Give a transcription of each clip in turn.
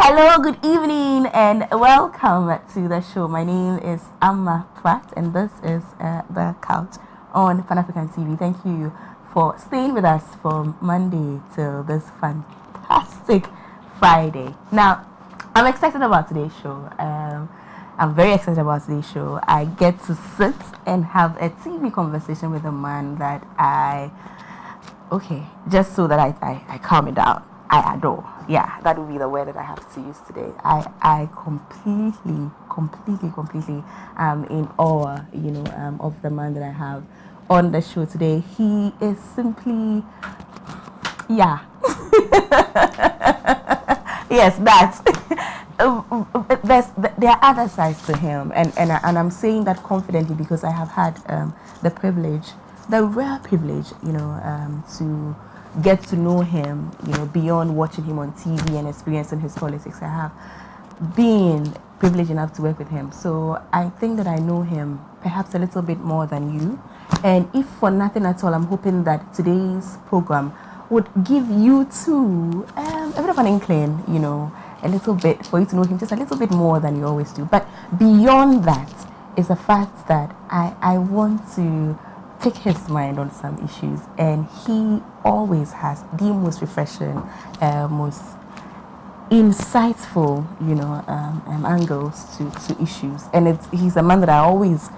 Hello, good evening, and welcome to the show. My name is Ama Pratt, and this is The Couch on Pan-African TV. Thank you for staying with us from Monday till this fantastic Friday. Now, I'm excited about today's show. I'm very excited about today's show. I get to sit and have a TV conversation with a man that just so that I calm it down, I adore. Yeah, that would be the word that I have to use today. I completely am in awe, of the man that I have on the show today. He is simply, yeah. Yes, that's. There are other sides to him, and I'm saying that confidently because I have had the rare privilege, to get to know him, beyond watching him on TV and experiencing his politics. I have been privileged enough to work with him, so I think that I know him perhaps a little bit more than you. And if for nothing at all, I'm hoping that today's program would give you too a bit of an inkling, a little bit for you to know him just a little bit more than you always do. But beyond that is the fact that I want to pick his mind on some issues, and he always has the most refreshing, most insightful, angles to issues. And he's a man that I always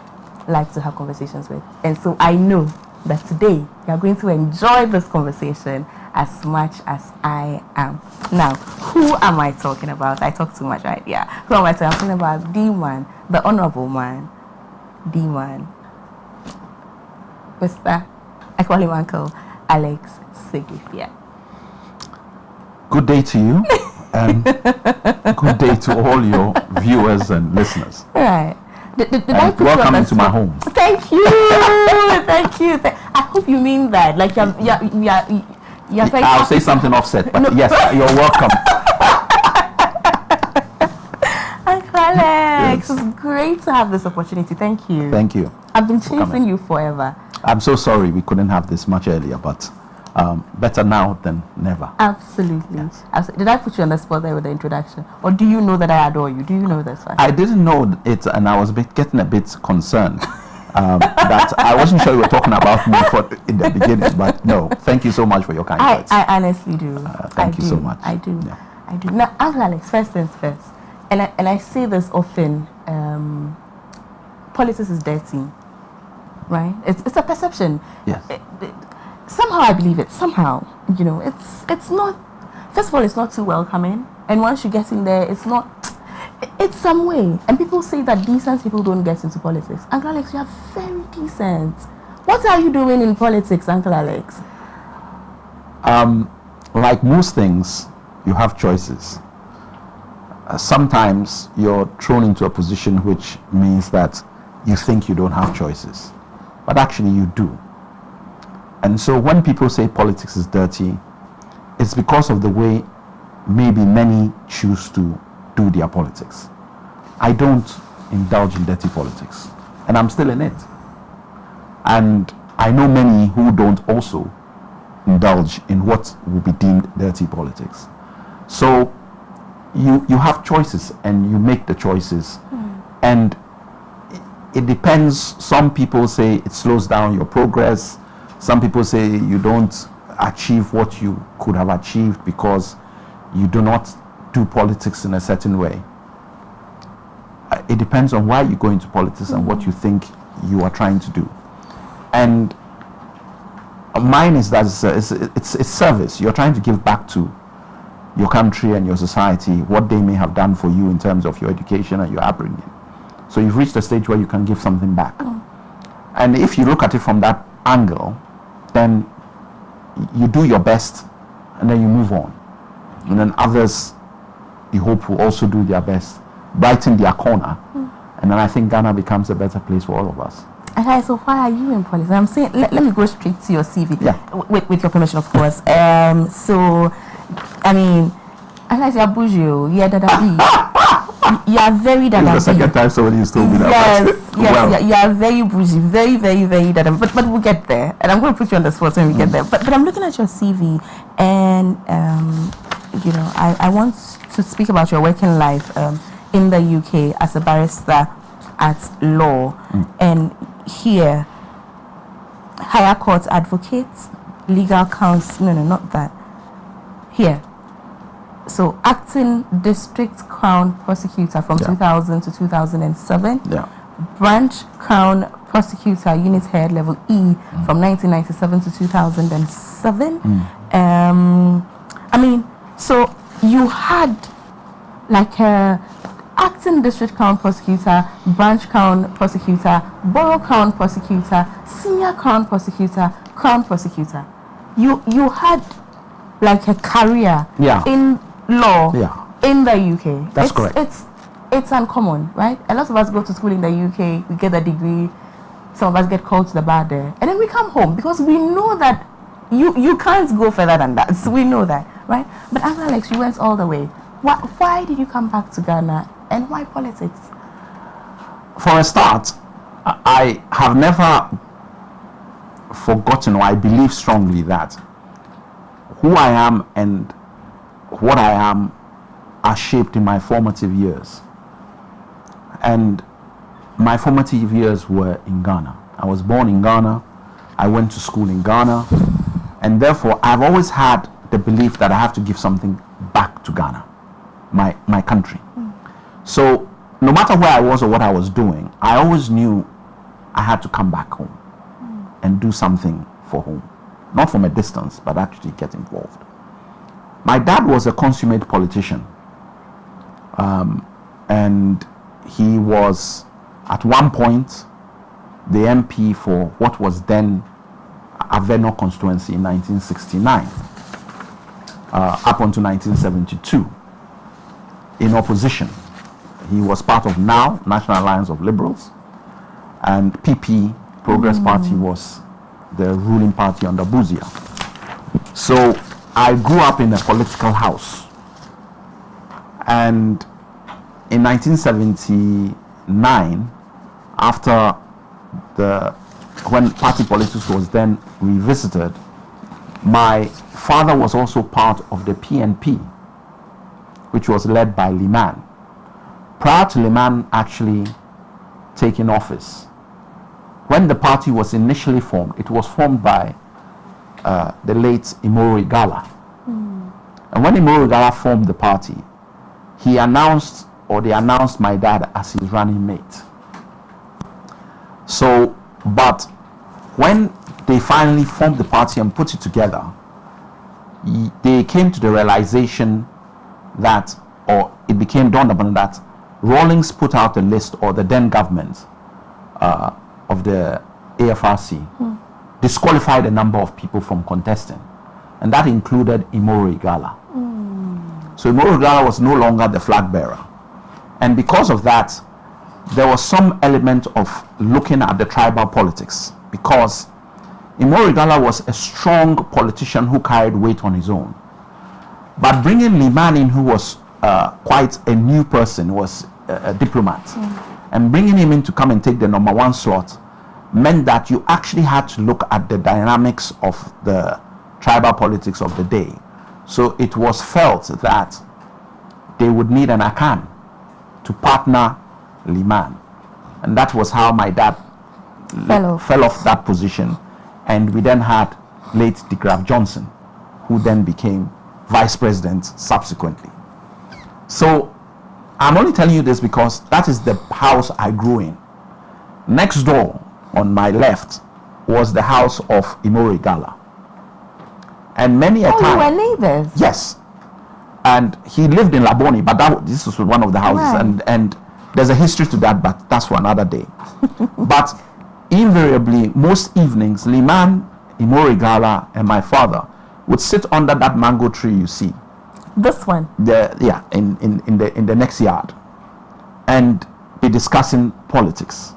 like to have conversations with. And so I know that today you are going to enjoy this conversation as much as I am. Now, who am I talking about? I talk too much, right? Yeah. Who am I talking? I'm talking about the man, the honourable man, the man, Mr. I call him Uncle Alex Segbefia. Good day to you, and good day to all your viewers and listeners. All right. Welcome to my home. Thank you. Thank you. I hope you mean that. Like you're very I'll say something offset, but no. Yes, you're welcome. Uncle Alex, yes. It's great to have this opportunity. Thank you. Thank you. I've been chasing you forever. I'm so sorry we couldn't have this much earlier, but better now than never. Absolutely. Yes. Did I put you on the spot there with the introduction? Or do you know that I adore you? Do you know this? I didn't know it, and I was getting a bit concerned that I wasn't sure you were talking about me in the beginning, but no, thank you so much for your kind words. I honestly do. Thank you so much. I do. Yeah. I do. Now, Uncle Alex, first things first, and I say this often, politics is dirty. Right? It's a perception. Yes. Somehow I believe it. Somehow, it's not. First of all, it's not too welcoming, and once you get in there, it's not. It's some way. And people say that decent people don't get into politics. Uncle Alex, you are very decent. What are you doing in politics, Uncle Alex? Like most things, you have choices. Sometimes you're thrown into a position which means that you think you don't have choices. But actually you do. And so when people say politics is dirty, it's because of the way maybe many choose to do their politics. I don't indulge in dirty politics, and I'm still in it. And I know many who don't also indulge in what will be deemed dirty politics. So you have choices, and you make the choices. And it depends. Some people say it slows down your progress. Some people say you don't achieve what you could have achieved because you do not do politics in a certain way. It depends on why you go into politics and what you think you are trying to do. And mine is that it's service. You're trying to give back to your country and your society what they may have done for you in terms of your education and your upbringing. So you've reached a stage where you can give something back. And if you look at it from that angle, then you do your best and then you move on. And then others, you hope, will also do their best, brighten their corner. And then I think Ghana becomes a better place for all of us. Okay, so why are you in politics? I'm saying, let me go straight to your CV. Yeah. With your permission, of course. So, I mean, I like your bougie. Yeah, you are very dada. It's the second time somebody has told me that. Yes, you are very bougie, very, very, very dada. But we'll get there, and I'm going to put you on the spot when we get there. But I'm looking at your CV, and you know, I want to speak about your working life in the UK as a barrister at law, and here, higher court advocate, legal counsel, no, not that, here. So, Acting District Crown Prosecutor from 2000 to 2007. Yeah. Branch Crown Prosecutor, Unit Head, Level E, from 1997 to 2007. I mean, so you had like a Acting District Crown Prosecutor, Branch Crown Prosecutor, Borough Crown Prosecutor, Senior Crown Prosecutor, Crown Prosecutor. You had like a career in law in the UK. That's correct. It's uncommon, right? A lot of us go to school in the UK, we get a degree, some of us get called to the bar there, and then we come home because we know that you can't go further than that. So we know that, right? But Uncle Alex, you went all the way. Why did you come back to Ghana, and why politics? For a start, I have never forgotten, or I believe strongly that who I am and what I am are shaped in my formative years. And my formative years were in Ghana. I was born in Ghana. I went to school in Ghana. And therefore, I've always had the belief that I have to give something back to Ghana, my country. So no matter where I was or what I was doing, I always knew I had to come back home and do something for home. Not from a distance, but actually get involved. My dad was a consummate politician. And he was, at one point, the MP for what was then Aveno constituency in 1969, up until 1972, in opposition. He was part of NOW, National Alliance of Liberals, and PP, Progress Party, was the ruling party under Buzia. So I grew up in a political house, and in 1979, after when party politics was then revisited, my father was also part of the PNP, which was led by Liman. Prior to Liman actually taking office, when the party was initially formed, it was formed by the late Imoro Igala. And when Imoro Igala formed the party, they announced my dad as his running mate. So, but when they finally formed the party and put it together, they came to the realization that, or it became dawned upon that, Rawlings put out a list, or the then government of the AFRC disqualified a number of people from contesting, and that included Imoro Igala. So Imoro Igala was no longer the flag bearer, and because of that, there was some element of looking at the tribal politics, because Imoro Igala was a strong politician who carried weight on his own. But bringing Liman in, who was quite a new person, was a diplomat, and bringing him in to come and take the #1 slot meant that you actually had to look at the dynamics of the tribal politics of the day. So it was felt that they would need an Akan to partner Liman. And that was how my dad fell off that position. And we then had late De Graaf Johnson, who then became vice president subsequently. So I'm only telling you this because that is the house I grew in. Next door on my left was the house of Imoro Igala. And many a time... you were neighbors? Yes. And he lived in Laboni, but this was one of the houses. Right. And there's a history to that, but that's for another day. But invariably, most evenings, Liman, Imoro Igala, and my father would sit under that mango tree you see. This one? In the next yard, and be discussing politics.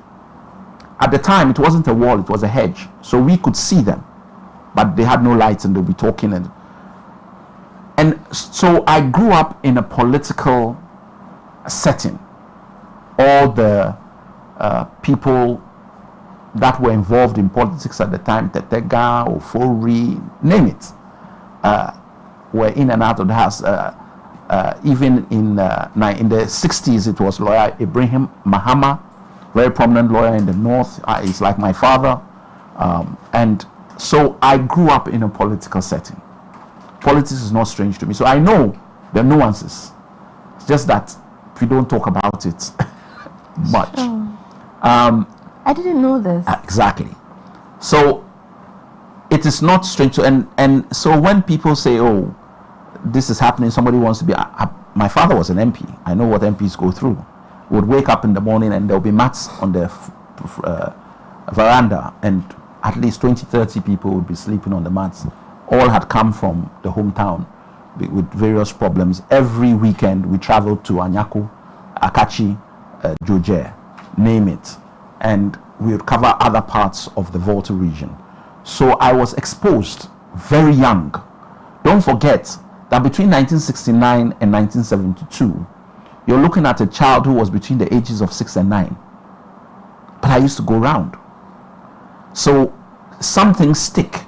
At the time, it wasn't a wall, it was a hedge. So we could see them, but they had no lights and they'll be talking. And so I grew up in a political setting. All the people that were involved in politics at the time, Tetega, Ofori, name it. were in and out of the house. Even in the 60s, it was lawyer Ibrahim Mahama, very prominent lawyer in the north. He's like my father. And so I grew up in a political setting. Politics is not strange to me. So I know the nuances. It's just that we don't talk about it much. Sure. I didn't know this. Exactly. So it is not strange to, and so when people say, oh, this is happening, somebody wants to be, my father was an MP. I know what MPs go through. Would wake up in the morning and there'll be mats on the veranda, and at least 20-30 people would be sleeping on the mats. All had come from the hometown with various problems. Every weekend we traveled to Anyako, Akachi, Joje, name it, and we would cover other parts of the Volta region. So I was exposed very young. Don't forget that between 1969 and 1972, you're looking at a child who was between the ages of 6 and 9. But I used to go around. So some things stick.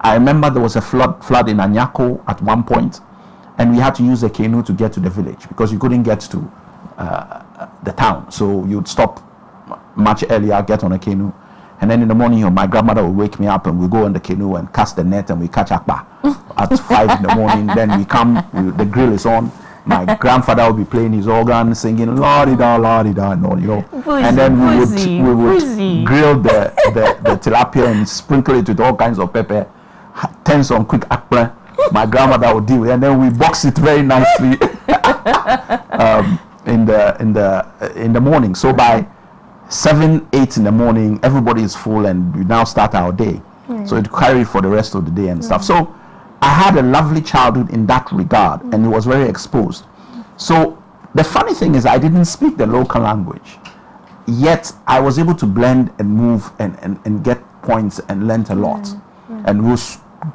I remember there was a flood in Anyako at one point, and we had to use a canoe to get to the village because you couldn't get to the town. So you'd stop much earlier, get on a canoe, and then in the morning my grandmother would wake me up and we go on the canoe and cast the net and we catch akpa at 5 in the morning. Then we come, the grill is on. My grandfather would be playing his organ, singing la-di-da, la-di-da, and all, you know. And then we would grill the tilapia and sprinkle it with all kinds of pepper, turn some quick akpa. My grandmother would deal with it, and then we box it very nicely in the morning. So by 7, 8 in the morning, everybody is full, and we now start our day. So it carried for the rest of the day and stuff. So I had a lovely childhood in that regard, and it was very exposed. So the funny thing is I didn't speak the local language, yet I was able to blend and move and get points and learnt a lot. And we'll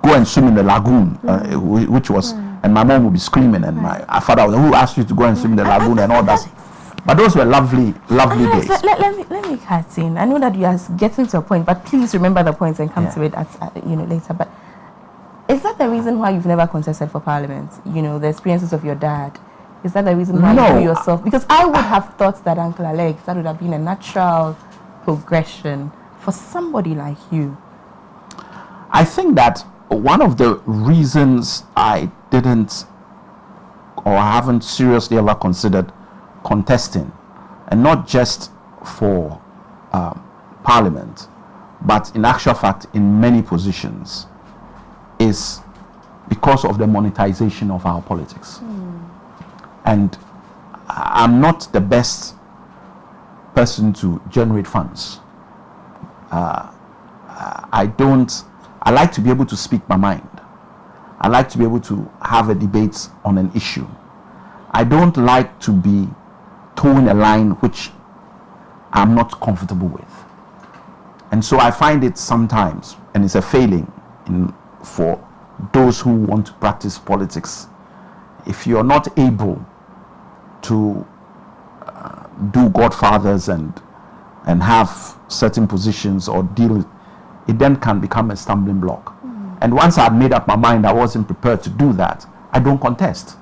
go and swim in the lagoon, which was, and my mom would be screaming, and my father would, who asked you to go and swim in the lagoon and all that. But those were lovely days. Let me cut in. I know that you are getting to a point, but please remember the points and come to it later. But is that the reason why you've never contested for Parliament? The experiences of your dad. Is that the reason why you yourself? Because I would have thought that, Uncle Alex, that would have been a natural progression for somebody like you. I think that one of the reasons I didn't or haven't seriously ever considered contesting, and not just for Parliament, but in actual fact in many positions, is because of the monetization of our politics. And I'm not the best person to generate funds. I like to be able to speak my mind. I like to be able to have a debate on an issue. I don't like to be towing a line which I'm not comfortable with. And so I find it sometimes, and it's a failing for those who want to practice politics, if you're not able to do godfathers and have certain positions or deal, it then can become a stumbling block. And once I'd made up my mind I wasn't prepared to do that, I don't contest.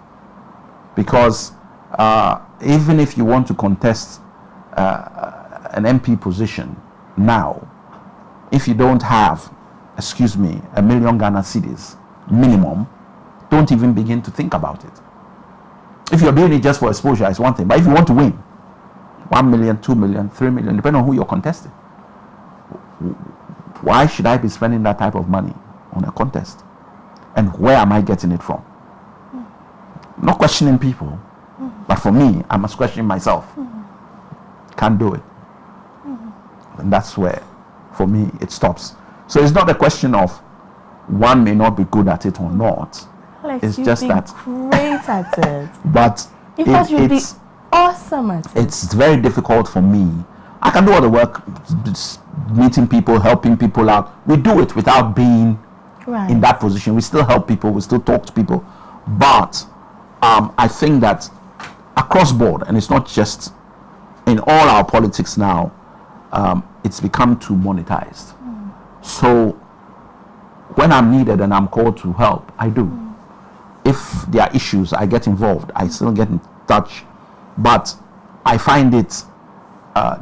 Because even if you want to contest an MP position now, if you don't have, $1 million Ghana cedis minimum, don't even begin to think about it. If you're doing it just for exposure, it's one thing. But if you want to win, 1 million, 2 million, 3 million, depending on who you're contesting, why should I be spending that type of money on a contest? And where am I getting it from? I'm not questioning people, but for me, I must question myself. Can't do it. And that's where, for me, it stops. So it's not a question of one may not be good at it or not. Alex, it's just that great at it. But in fact, you'd be awesome at it. It's very difficult for me. I can do all the work, meeting people, helping people out. We do it without being in that position. We still help people. We still talk to people. But I think that across board, and it's not just in all our politics now, it's become too monetized. So when I'm needed and I'm called to help, I do. if there are issues, I get involved. I still get in touch, but I find it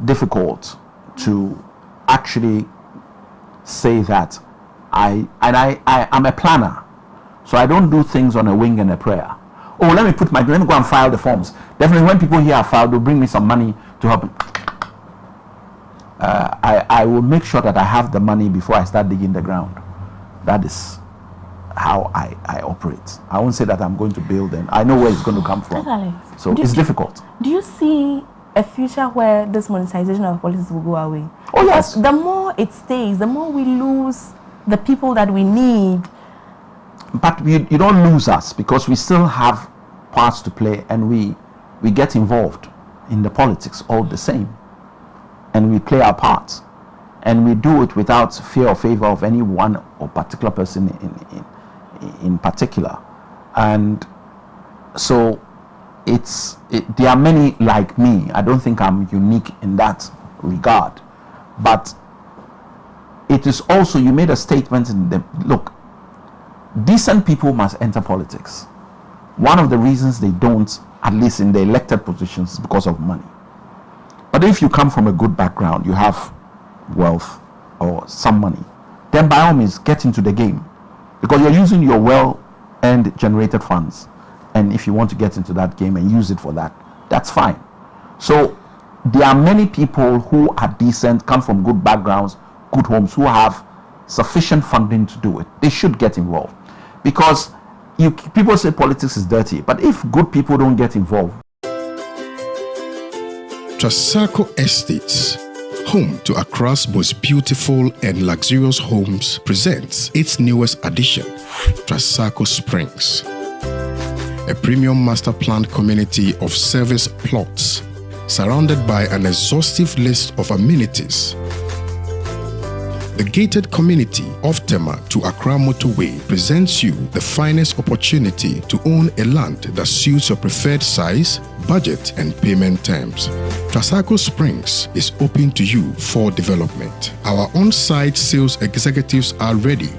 difficult to actually say that I'm a planner, so I don't do things on a wing and a prayer. Oh, let me go and file the forms. Definitely, when people here are filed, they'll bring me some money to help. I will make sure that I have the money before I start digging the ground. That is how I operate. I won't say that I'm going to build and I know where it's going to come from. So it's difficult. Do you see a future where this monetization of politics will go away? Oh yes. The more it stays, the more we lose the people that we need. But you don't lose us, because we still have parts to play, and we get involved in the politics all the same, and we play our parts, and we do it without fear or favor of any one or particular person in particular. And so there are many like me. I don't think I'm unique in that regard, but it is also, you made a statement in the look, decent people must enter politics. One of the reasons they don't, at least in the elected positions, is because of money. But if you come from a good background, you have wealth or some money, then by all means get into the game, because you're using your well-earned generated funds. And if you want to get into that game and use it for that, that's fine. So there are many people who are decent, come from good backgrounds, good homes, who have sufficient funding to do it. They should get involved, because people say politics is dirty, but if good people don't get involved. Trasacco Estates, home to Accra's most beautiful and luxurious homes, presents its newest addition, Trasacco Springs, a premium master planned community of service plots surrounded by an exhaustive list of amenities. The gated community of Tema to Accra Motorway presents you the finest opportunity to own a land that suits your preferred size, budget, and payment terms. Trasacco Springs is open to you for development. Our on-site sales executives are ready.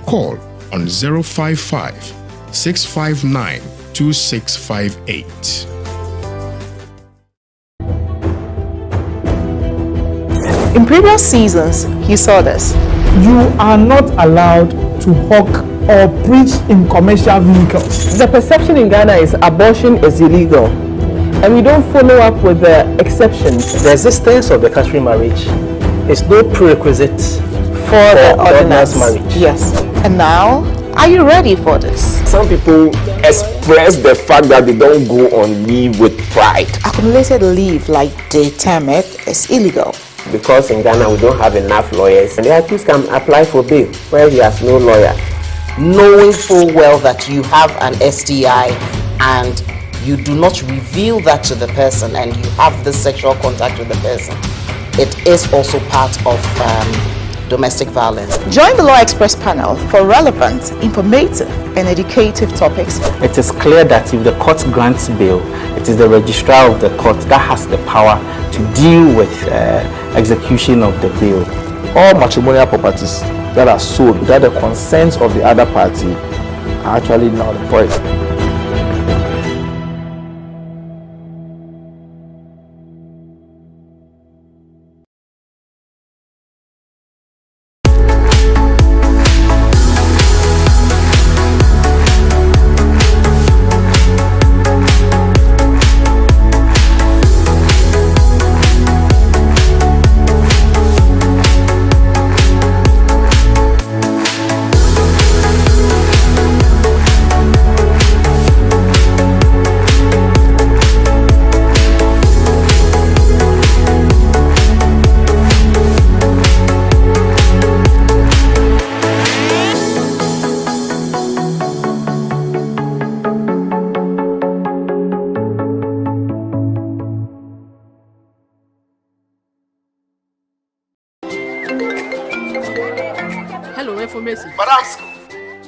Call on 055 659 2658. In previous seasons, you saw this. You are not allowed to hawk or preach in commercial vehicles. The perception in Ghana is abortion is illegal, and we don't follow up with the exceptions. The existence of the customary marriage is no prerequisite for the ordinance marriage. Yes. And now, are you ready for this? Some people express the fact that they don't go on leave with pride. Accumulated leave, like they term it, is illegal. Because in Ghana we don't have enough lawyers, and the accused can apply for bail where he has no lawyer. Knowing full well that you have an STI and you do not reveal that to the person and you have the sexual contact with the person, it is also part of domestic violence. Join the Law Express panel for relevant, informative, and educative topics. It is clear that if the court grants bail, it is the registrar of the court that has the power to deal with execution of the bail. All matrimonial properties that are sold without the consent of the other party are actually null and void.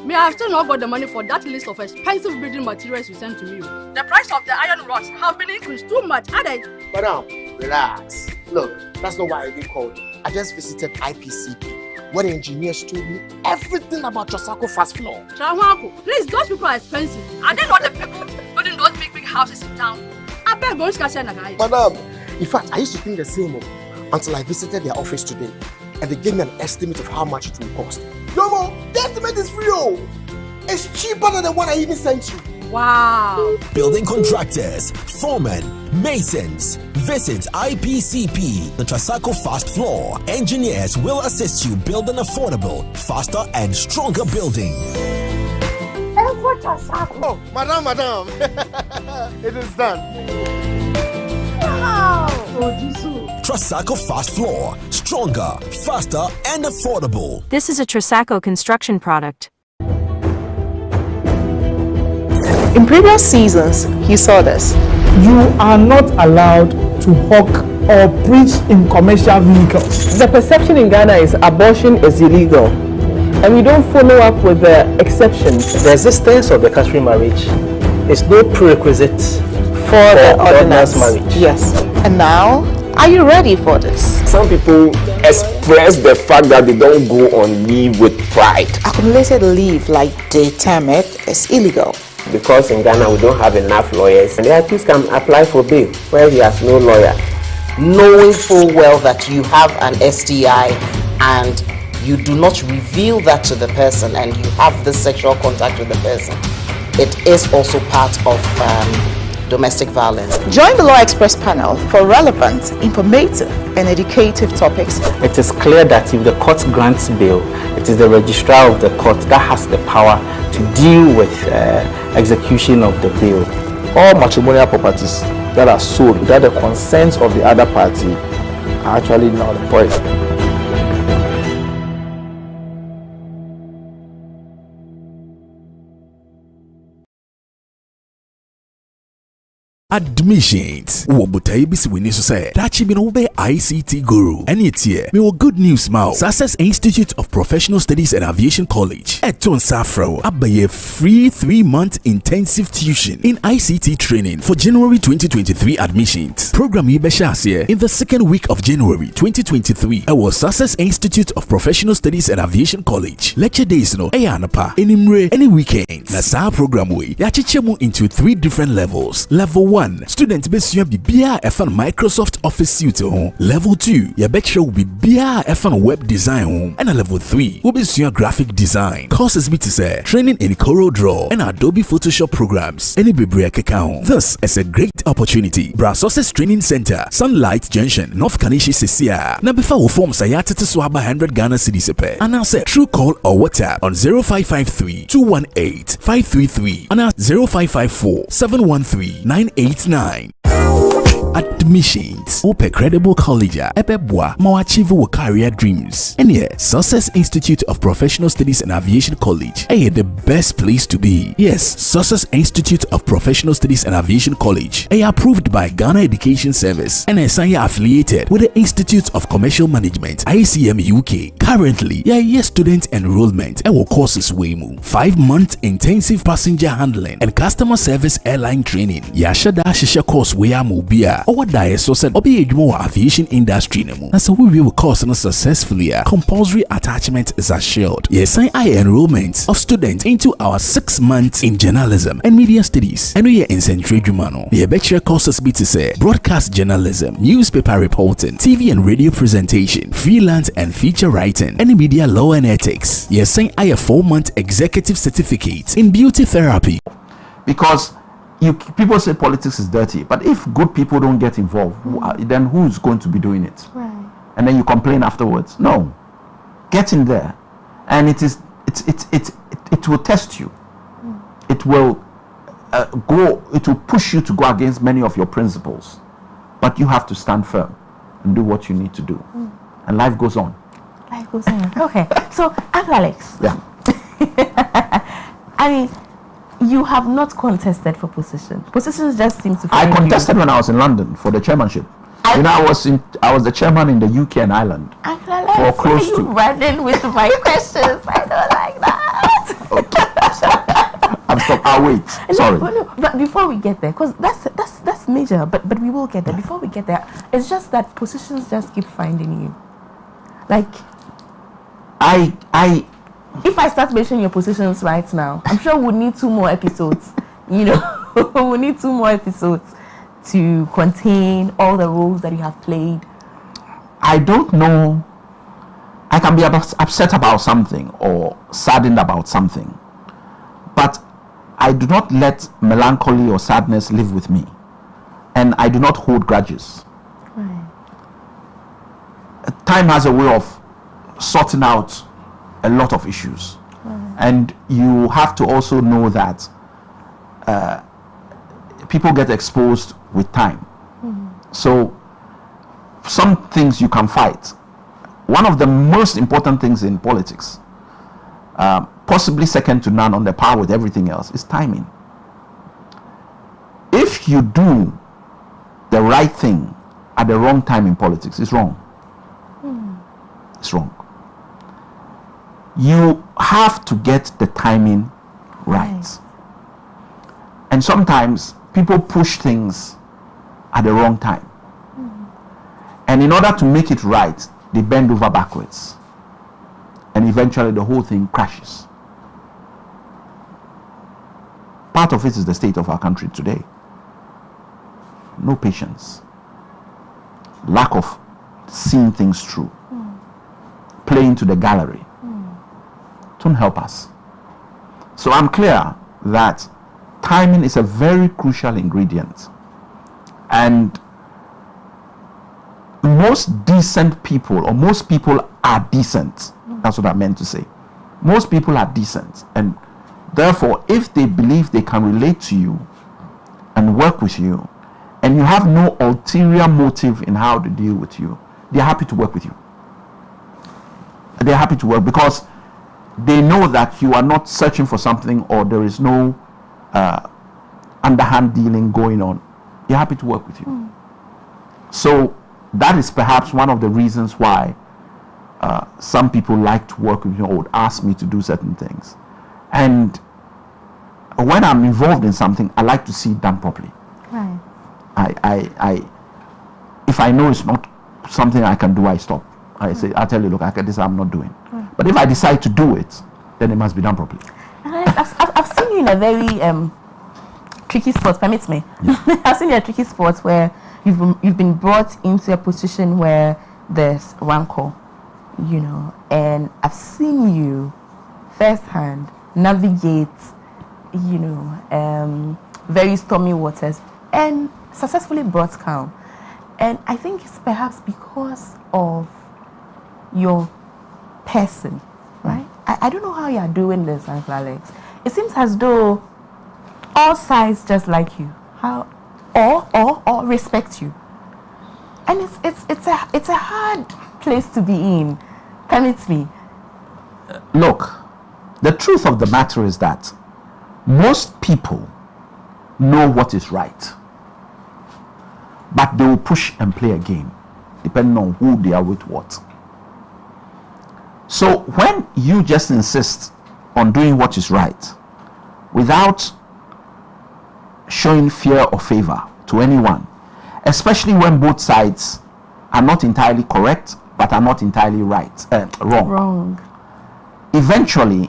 Me, I have still not got the money for that list of expensive building materials you sent to me. The price of the iron rods have been increased too much, aren't they? Madam, relax. Look, that's not why I did call. I just visited IPCP. when the engineers told me everything about Trasacco fast floor. Please, those people are expensive. Are they not the people building those big houses in town? I beg going to Madam, in fact, I used to think the same until I visited their office today and they gave me an estimate of how much it will cost. No, the estimate is real. It's cheaper than the one I even sent you. Wow. Building contractors, foremen, masons. Visit IPCP, the Trasacco Fast Floor. Engineers will assist you build an affordable, faster and stronger building. Oh, madam. It is done. Wow. Trasacco Fast Floor. Stronger, faster and affordable. This is a Trasacco construction product. In previous seasons, you saw this. You are not allowed to hawk or preach in commercial vehicles. The perception in Ghana is abortion is illegal, and we don't follow up with the exceptions. The existence of the customary marriage is no prerequisite for the ordinance marriage. Yes. And now, are you ready for this? Some people express the fact that they don't go on leave with pride. Accumulated leave, like they term it, is illegal. Because in Ghana we don't have enough lawyers, and the accused can apply for bail where he has no lawyer. Knowing full well that you have an STI and you do not reveal that to the person and you have the sexual contact with the person, it is also part of domestic violence. Join the Law Express panel for relevant, informative and educative topics. It is clear that if the court grants bail, it is the registrar of the court that has the power to deal with execution of the bail. All matrimonial properties that are sold without the consent of the other party are actually null and void. Admissions. Wobutai bisi wini so say dachi bi no be ICT guru. Any tie me wo good news ma. Success Institute of Professional Studies and Aviation College. Eton Safro abaye free 3-month intensive tuition in ICT training for January 2023 admissions. Program yi be shase in the second week of January 2023. Our Success Institute of Professional Studies and Aviation College. Lecture days no anapa enimre any weekend. Na sa program we ya chichemu into 3 different levels. Level 1, student besua bibia efan Microsoft Office suite ho. Level 2, ya betcha bibia efan web design ho. And level 3, will besua graphic design. Courses be to say training in CorelDRAW and Adobe Photoshop programs. Any bibria keka. This is a great opportunity. Brasources Training Center, Sunlight Junction, North Kanishi Sesia. Na befa wo form sayate to swaba 100 Ghana cedis epe. And I say true call or WhatsApp on 0553 218 533 and 0554 713 989. Admissions. Ope credible college ebebwa ma achieve your career dreams. And here, Success Institute of Professional Studies and Aviation College. The best place to be. Yes, Success Institute of Professional Studies and Aviation College. Approved by Ghana Education Service and is affiliated with the Institute of Commercial Management ICM UK. Currently, student enrollment and courses WEMU. 5-month intensive passenger handling and customer service airline training. Shada shisha course we are mobia or what so said obi edwuma aviation industry nemu. Na so we will course no successfully. Compulsory attachment is assured. Yes, I enrollment of students into our 6 months in journalism and media studies. And we are in Central Jumano. The lecture courses be to say broadcast journalism, newspaper reporting, TV and radio presentation, freelance and feature writing, and media law and ethics. Yes, I a 4-month executive certificate in beauty therapy. Because people say politics is dirty, but if good people don't get involved, then who's going to be doing it? Right. And then you complain afterwards. No, get in there, and it will test you. It will it will push you to go against many of your principles, but you have to stand firm and do what you need to do, and life goes on. Life goes on. Okay, so Uncle Alex. Yeah. I mean, you have not contested for position. Positions just seem to. I contested when I was in London for the chairmanship. I was the chairman in the UK and Ireland. Uncle Alex, for close to. Running with my questions. I don't like that. Okay. I'm stopped. I'll wait. Sorry. No, but before we get there, because that's major. But we will get there. Before we get there, it's just that positions just keep finding you. Like, If I start mentioning your positions right now, I'm sure we'll need 2 more episodes. You know, we'll need 2 more episodes to contain all the roles that you have played. I don't know. I can be upset about something or saddened about something, but I do not let melancholy or sadness live with me, and I do not hold grudges. Right. Time has a way of sorting out a lot of issues, and you have to also know that people get exposed with time. So some things you can fight. One of the most important things in politics, possibly second to none on the par with everything else, is timing. If you do the right thing at the wrong time in politics, it's wrong. It's wrong. You have to get the timing right. And sometimes people push things at the wrong time. And in order to make it right, they bend over backwards. And eventually the whole thing crashes. Part of it is the state of our country today. No patience. Lack of seeing things through. Playing to the gallery. Don't help us. So I'm clear that timing is a very crucial ingredient. And most decent people, or most people are decent. That's what I meant to say. Most people are decent. And therefore, if they believe they can relate to you and work with you, and you have no ulterior motive in how to deal with you, they're happy to work with you. They're happy to work because they know that you are not searching for something, or there is no underhand dealing going on. They're happy to work with you. So that is perhaps one of the reasons why some people like to work with me or would ask me to do certain things. And when I'm involved in something, I like to see it done properly. Right. If I know it's not something I can do, I stop. I say, I tell you, look, this I'm not doing. But if I decide to do it, then it must be done properly. I've seen you in a very tricky spot. Permit me. Yeah. I've seen you in a tricky spot where you've been brought into a position where there's rancor, you know, and I've seen you firsthand navigate, you know, very stormy waters and successfully brought calm. And I think it's perhaps because of your person, right? I don't know how you are doing this, Uncle Alex. It seems as though all sides just like you, or respect you, and it's a hard place to be in. Permit me. Look, the truth of the matter is that most people know what is right, but they will push and play a game depending on who they are with what. So when you just insist on doing what is right without showing fear or favor to anyone, especially when both sides are not entirely correct but are not entirely wrong, eventually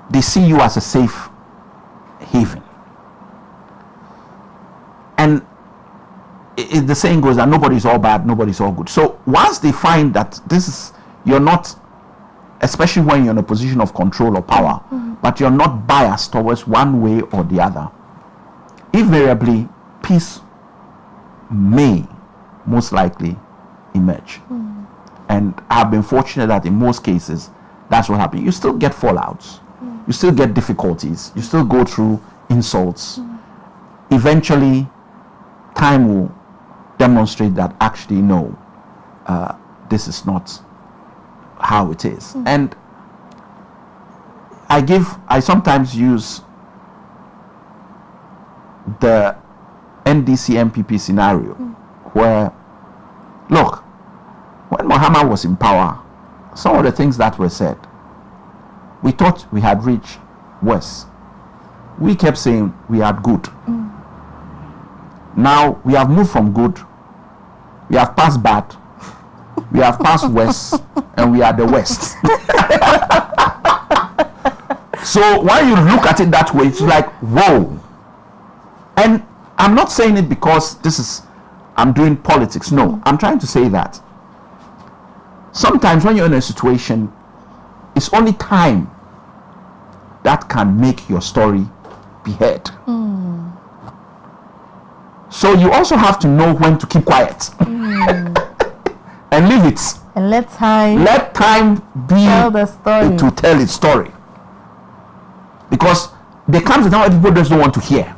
they see you as a safe haven. And the saying goes that nobody's all bad, nobody's all good. So once they find that you're not, especially when you're in a position of control or power, but you're not biased towards one way or the other, invariably peace may most likely emerge. And I've been fortunate that in most cases that's what happens. You still get fallouts, you still get difficulties, you still go through insults. Eventually time will demonstrate that actually no, this is not how it is. And I sometimes use the NDC MPP scenario where, look, when Mahama was in power, some of the things that were said, we thought we had reached worse. We kept saying we had good. Now we have moved from good, we have passed bad, We have passed west and we are the west. So when you look at it that way, it's like, whoa. And I'm not saying it because I'm doing politics. No, I'm trying to say that sometimes when you're in a situation, it's only time that can make your story be heard. So you also have to know when to keep quiet and leave it. And let time be tell the story. To tell its story. Because there comes a time when people just don't want to hear.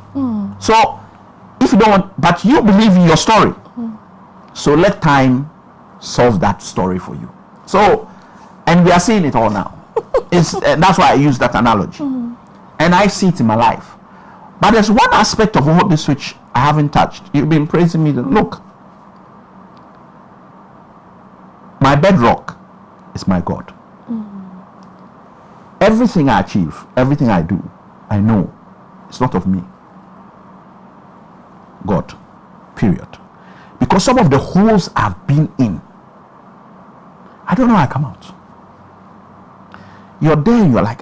So if you don't want, but you believe in your story, so let time solve that story for you. So, and we are seeing it all now. That's why I use that analogy. And I see it in my life. But there's one aspect of all this which I haven't touched. You've been praising me. Look, my bedrock is my God. Everything I achieve, everything I do, I know it's not of me. God. Period. Because some of the holes I've been in, I don't know how I come out. You're there and you're like,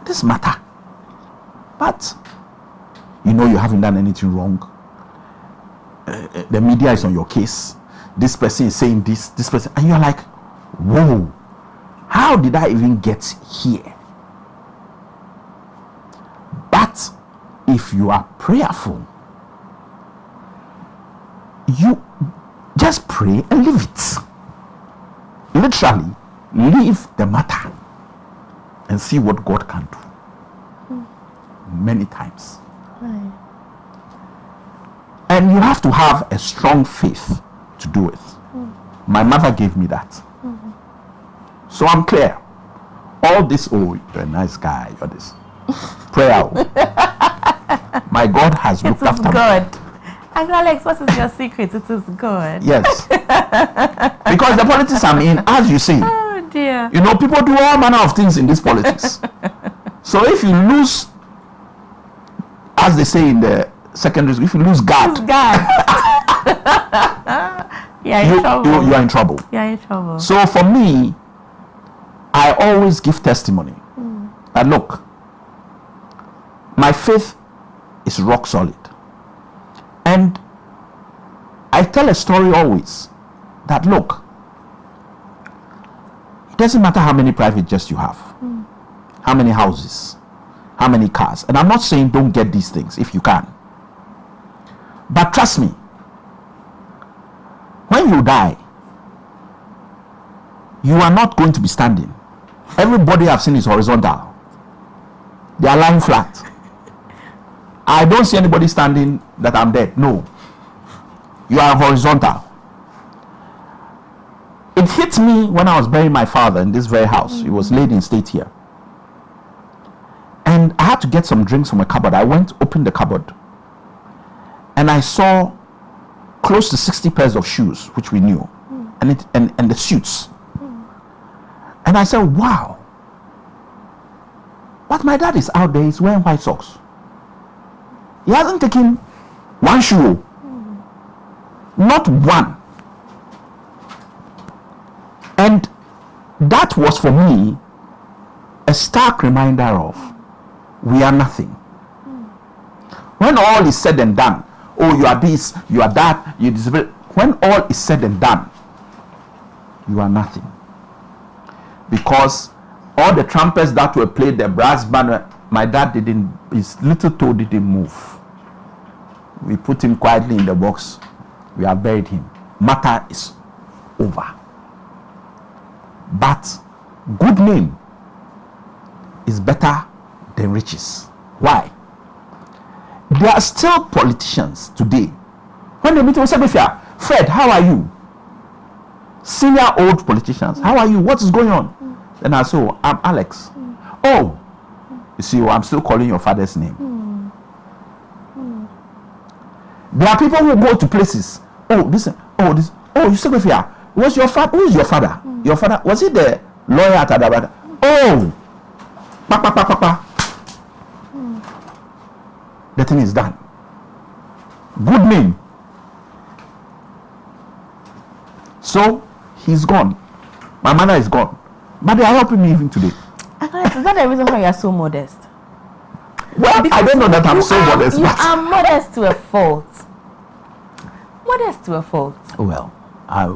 this matter. But you know you haven't done anything wrong. The media is on your case. This person is saying this person, and you're like, whoa, how did I even get here? But if you are prayerful, you just pray and leave it. Literally, leave the matter and see what God can do. Many times. Right. And you have to have a strong faith to do it. My mother gave me that. So I'm clear. All this, you're a nice guy, you're this. Prayer. My God has looked after me. Good. And Alex, what is your secret? It is good. Yes. Because the politics I'm in, as you see, oh dear. You know, people do all manner of things in this politics. So if you lose, as they say in the secondary school, if you lose guard, you're in trouble. You are in trouble. You're in trouble. So for me, I always give testimony. And look, my faith is rock solid. And I tell a story always that, look, it doesn't matter how many private jets you have, how many houses, how many cars. And I'm not saying don't get these things if you can. But trust me, when you die, you are not going to be standing. Everybody I've seen is horizontal. They are lying flat. I don't see anybody standing that I'm dead. No. You are horizontal. It hit me when I was burying my father in this very house. He was laid in state here. And I had to get some drinks from a cupboard. I went, opened the cupboard, and I saw close to 60 pairs of shoes, which we knew, and the suits. And I said, wow. But my dad is out there, he's wearing white socks. He hasn't taken one shoe. Not one. And that was for me a stark reminder of we are nothing. When all is said and done, oh, you are this, you are that, you disability. When all is said and done, you are nothing. Because all the trumpets that were played, the brass band, my dad didn't, his little toe didn't move. We put him quietly in the box. We have buried him. Matter is over. But good name is better than riches. Why? There are still politicians today. When they meet with Segbefia, Fred, how are you? Senior old politicians, how are you? What is going on? Then I say, oh, I'm Alex. Oh, you see, I'm still calling your father's name. There are people who go to places. Oh, this. Oh, you Segbefia. What's your father? Who is your father? Your father, was he the lawyer at Adabada? Oh, the thing is done. Good name So he's gone. My mother is gone. But they are helping me even today. Is that the reason why you are so modest? Well, because I don't know that I'm so modest. You are modest to a fault. Modest to a fault. Well,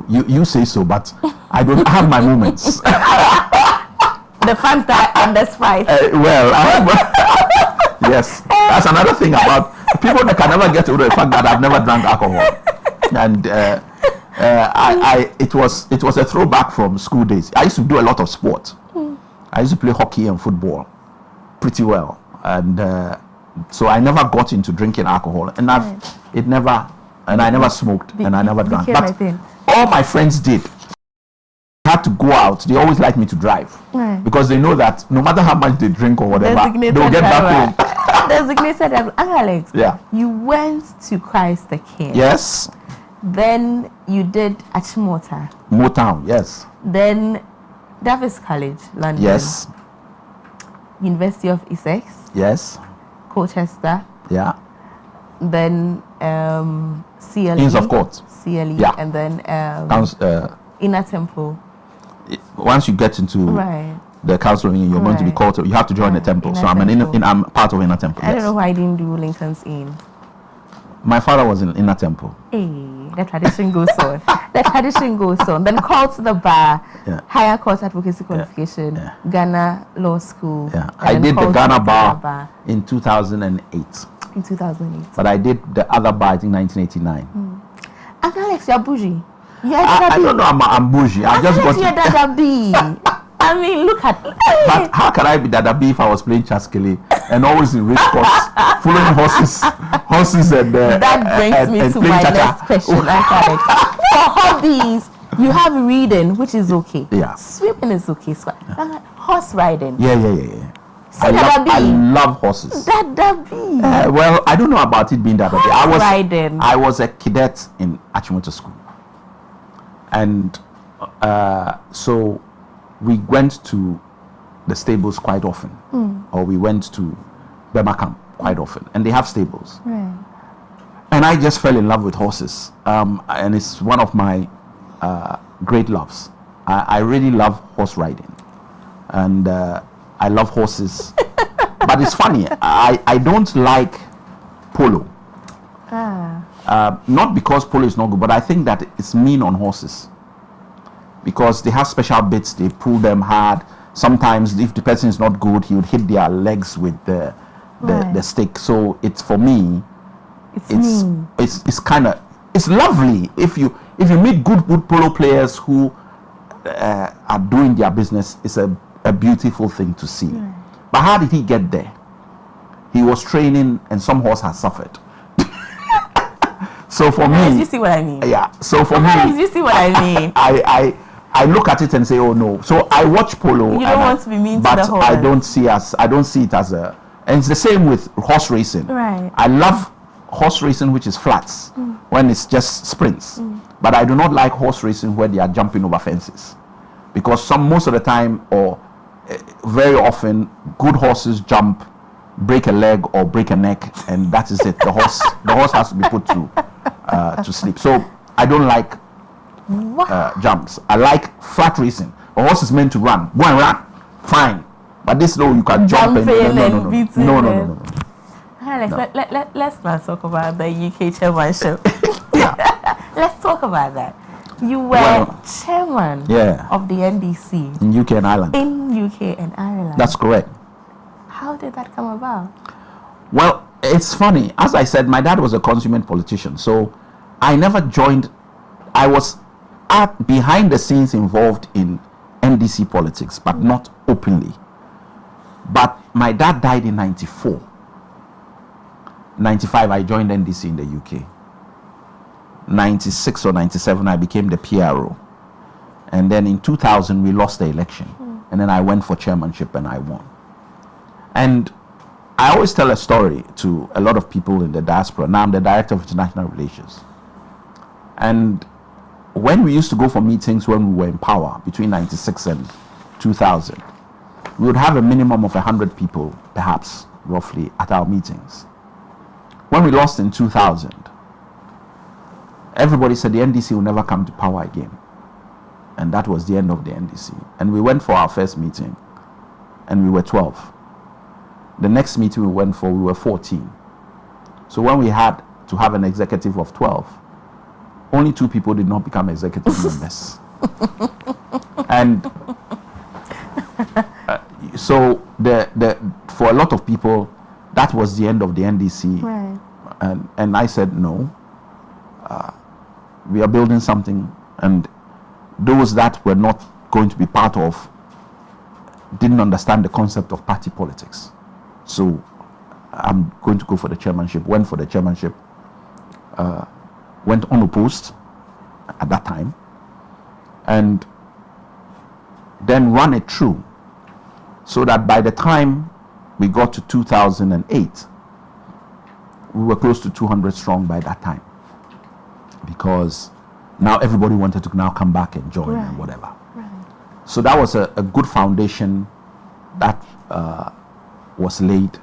you say so, but I don't have my moments. The Fanta and the Sprite. Well, I have. Yes, that's another thing about people that can never get over the fact that I've never drank alcohol. And it was a throwback from school days. I used to do a lot of sport. I used to play hockey and football pretty well, and so I never got into drinking alcohol, and I never smoked, and I never drank. But all my friends did. I had to go out. They always like me to drive because they know that no matter how much they drink or whatever, they'll get back home. Designated driver. Alex, yeah. You went to Christ the King. Yes. Then you did Achimota. Motown, yes. Then Davis College, London. Yes. University of Essex. Yes. Colchester. Yeah. Then CLE. Inns of Court. CLE. Yeah. And then Inner Temple. Once you get into the council, you're going to be called. You have to join the temple. So I'm part of Inner Temple. I don't know why I didn't do Lincoln's Inn. My father was in Inner Temple. Hey, the tradition goes on. The tradition goes on. Then called to the bar, higher court advocacy qualification, Ghana Law School. Yeah, I did the Ghana bar in 2008. In 2008. But I did the other bar in 1989. Uncle Alex, you're bougie. I don't know. I'm bougie. I just got. You're Dada B. I mean, look at. But how can I be Dada B if I was playing Chaskele and always in race course, following horses, and that brings me to my next question, Alex. For hobbies, you have reading, which is okay. Yeah. Swimming is okay. Horse riding. Yeah. I love horses. Dada B. Well, I don't know about it being Dada B. Riding. I was a cadet in Achimota School. And so we went to the stables quite often, or we went to Bemakam quite often, and they have stables. Right. And I just fell in love with horses, and it's one of my great loves. I really love horse riding, and I love horses. But it's funny, I don't like polo. Not because polo is not good, but I think that it's mean on horses because they have special bits. They pull them hard. Sometimes, if the person is not good, he would hit their legs with the stick. So it's, for me, it's kind of, it's lovely if you meet good polo players who are doing their business. It's a beautiful thing to see. But how did he get there? He was training, and some horse has suffered. So for me, you see what I mean? Yeah. So for me, you see what I mean? I look at it and say, oh no. So I watch polo. You don't want to be mean to the horse. But I don't see it as a. And it's the same with horse racing. Right. I love horse racing, which is flats, when it's just sprints. But I do not like horse racing where they are jumping over fences, because most of the time, or very often, good horses jump, break a leg or break a neck, and that is it. The horse has to be put to sleep. So I don't like jumps. I like flat racing. A horse is meant to run. Go and run. Fine. But this you can jump and no. Alex, let's not talk about the UK chairmanship. Let's talk about that. You were chairman of the NDC in UK and Ireland. That's correct. How did that come about? Well, it's funny. As I said, my dad was a consummate politician, so I never joined. I was behind the scenes involved in NDC politics, but not openly. But my dad died in 94. 95, I joined NDC in the UK. 96 or 97, I became the PRO. And then in 2000, we lost the election. And then I went for chairmanship and I won. And I always tell a story to a lot of people in the diaspora. Now I'm the director of international relations. And when we used to go for meetings when we were in power, between 96 and 2000, we would have a minimum of 100 people, perhaps, roughly, at our meetings. When we lost in 2000, everybody said the NDC will never come to power again. And that was the end of the NDC. And we went for our first meeting, and we were 12. The next meeting we went for, we were 14. So when we had to have an executive of 12, only 2 people did not become executive members. And so for a lot of people, that was the end of the NDC. Right. And I said, no, we are building something, and those that were not going to be part of didn't understand the concept of party politics. So I'm going to go for the chairmanship. Went for the chairmanship, went unopposed at that time, and then ran it through, so that by the time we got to 2008, we were close to 200 strong by that time, because now everybody wanted to now come back and join and whatever. Right. So that was a good foundation that was laid,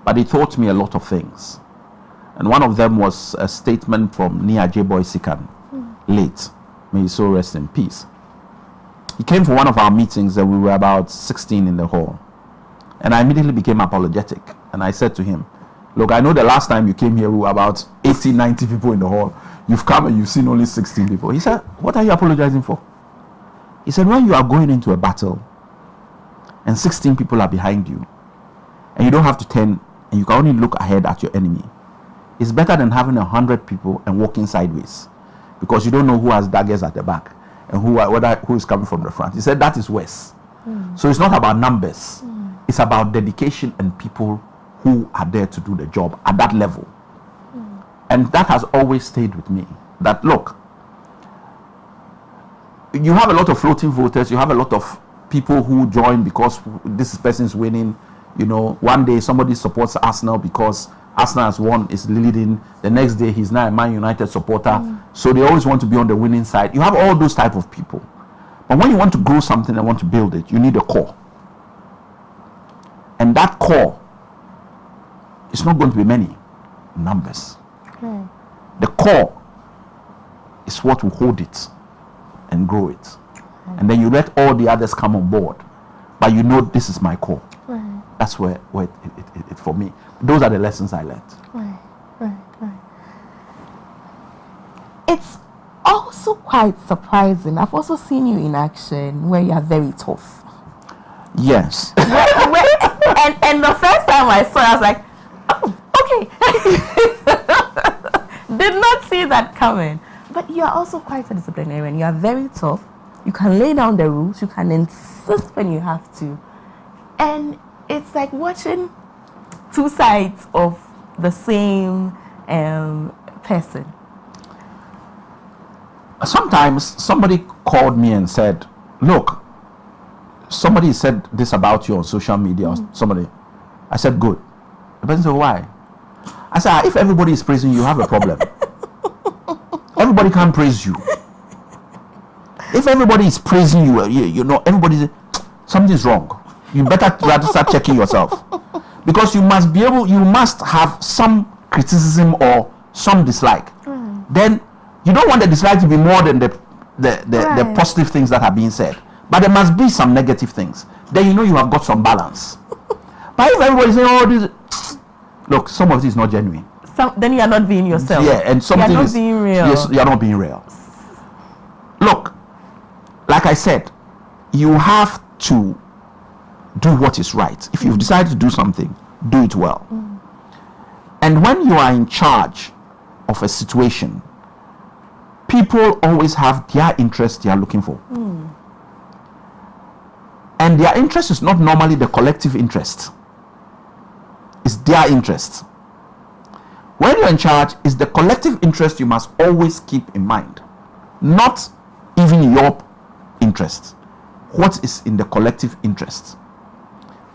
but it taught me a lot of things. And one of them was a statement from Nia J. Boy Sikan, late, may his soul rest in peace. He came for one of our meetings, and we were about 16 in the hall. And I immediately became apologetic. And I said to him, look, I know the last time you came here, we were about 80, 90 people in the hall. You've come and you've seen only 16 people. He said, what are you apologizing for? He said, when you are going into a battle and 16 people are behind you, and you don't have to turn, and you can only look ahead at your enemy, it's better than having 100 people and walking sideways, because you don't know who has daggers at the back and who is coming from the front. He said that is worse. So it's not about numbers. It's about dedication and people who are there to do the job at that level. And that has always stayed with me. That, look, you have a lot of floating voters, you have a lot of people who join because this person is winning. You know, one day somebody supports Arsenal because Arsenal has won, is leading. The next day he's now a Man United supporter. So they always want to be on the winning side. You have all those type of people. But when you want to grow something and want to build it, you need a core. And that core is not going to be many numbers. Right. The core is what will hold it and grow it. And then you let all the others come on board. But you know, this is my core. Right. That's where it for me. Those are the lessons I learned. Right. It's also quite surprising. I've also seen you in action where you are very tough. Yes. And the first time I saw it, I was like, oh, okay. Did not see that coming. But you are also quite a disciplinarian. You are very tough. You can lay down the rules. You can insist when you have to. And it's like watching two sides of the same person. Sometimes somebody called me and said, look, somebody said this about you on social media or somebody. I said, good. The person said, why? I said, if everybody is praising you, you have a problem. Everybody can't praise you. If everybody is praising you, you know, everybody, something's wrong. You better rather start checking yourself. Because you must be able, you must have some criticism or some dislike. Then you don't want the dislike to be more than the positive things that are being said. But there must be some negative things. Then you know you have got some balance. But if everybody is saying, oh, this, look, some of it is not genuine. Then you are not being yourself. Yeah, and something you are not is being real. Yes, you are not being real. Look, like I said, you have to do what is right. If you've decided to do something, do it well. And when you are in charge of a situation, people always have their interest they are looking for. And their interest is not normally the collective interest. It's their interest. When you're in charge, it's the collective interest you must always keep in mind. Not even your interest. What is in the collective interest?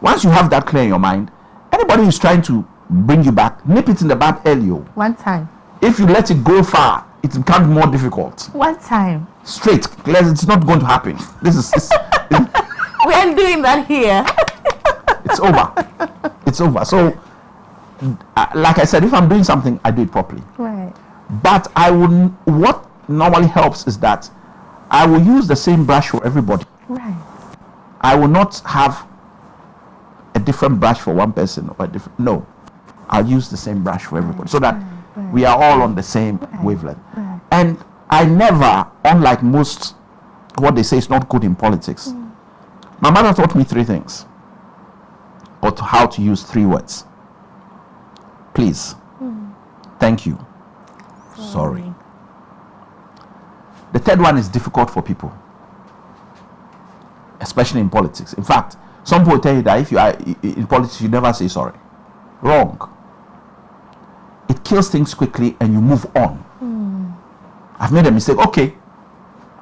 Once you have that clear in your mind, anybody who's trying to bring you back, nip it in the bud early. One time. If you let it go far, it becomes more difficult. One time. Straight. It's not going to happen. We ain't doing that here. It's over. It's over. So, like I said, if I'm doing something, I do it properly. Right. But what normally helps is that I will use the same brush for everybody. Right. I will not have a different brush for one person or a different. No, I'll use the same brush for everybody so that we are all on the same wavelength. And I never, unlike most, what they say is not good in politics. My mother taught me 3 things, or how to use 3 words. Please, thank you, sorry. The third one is difficult for people, especially in politics. In fact, some people tell you that if you are in politics, you never say sorry. Wrong. It kills things quickly and you move on. I've made a mistake. Okay,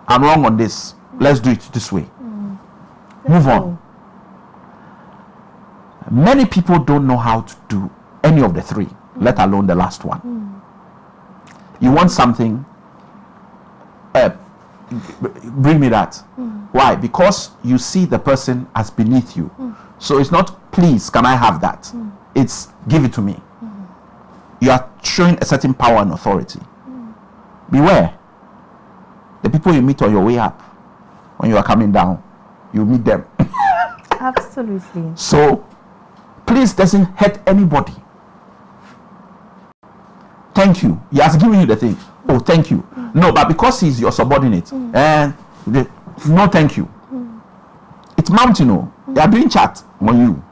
I'm wrong on this. Let's do it this way. Move on. Many people don't know how to do any of the 3, let alone the last one. You want something, bring me that. Why? Because you see the person as beneath you. So it's not, please, can I have that? It's, give it to me. You are showing a certain power and authority. Beware. The people you meet on your way up, when you are coming down, you meet them. Absolutely. So, please doesn't hurt anybody. Thank you. He has given you the thing. Oh, thank you. No, but because he's your subordinate, and no, thank you. It's mounting. No, they are doing chat on you.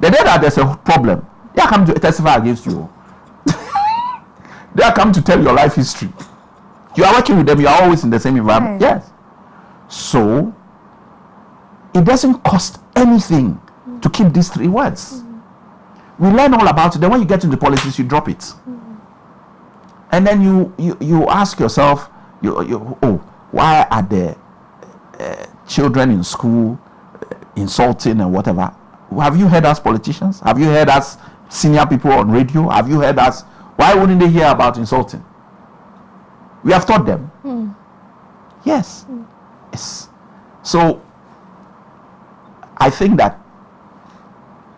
The day that there's a problem, they are coming to testify against you. They are coming to tell your life history. You are working with them. You are always in the same environment. Yes. So it doesn't cost anything to keep these 3 words. We learn all about it. Then when you get into politics, you drop it. And then you ask yourself, why are the children in school insulting and whatever? Have you heard us politicians? Have you heard us senior people on radio? Have you heard us? Why wouldn't they hear about insulting? We have taught them. Yes. Yes. So I think that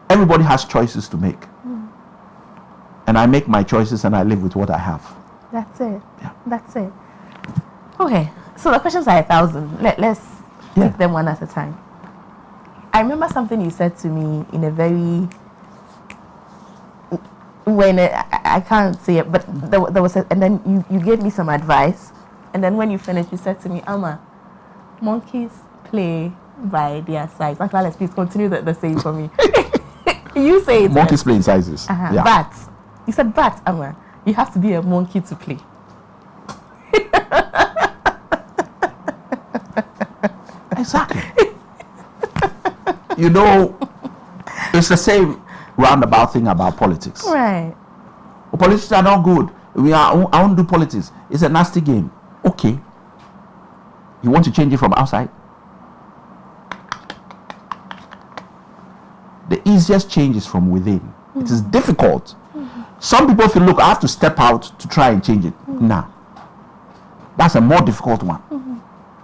everybody has choices to make. And I make my choices and I live with what I have. That's it. Yeah. That's it. Okay. So the questions are 1,000. Let's take them one at a time. I remember something you said to me in a very, when I can't say it, but there was and then you gave me some advice, and then when you finished, you said to me, Ama, monkeys play by their size. Uncle Alex, please continue the saying for me. You say it. Monkeys play in sizes. Yeah. But you said, but Ama, you have to be a monkey to play. Exactly. You know, it's the same roundabout thing about politics. Right. Well, politics are not good. I won't do politics. It's a nasty game. Okay. You want to change it from outside? The easiest change is from within. It is difficult. Some people feel, look, I have to step out to try and change it. Nah. That's a more difficult one.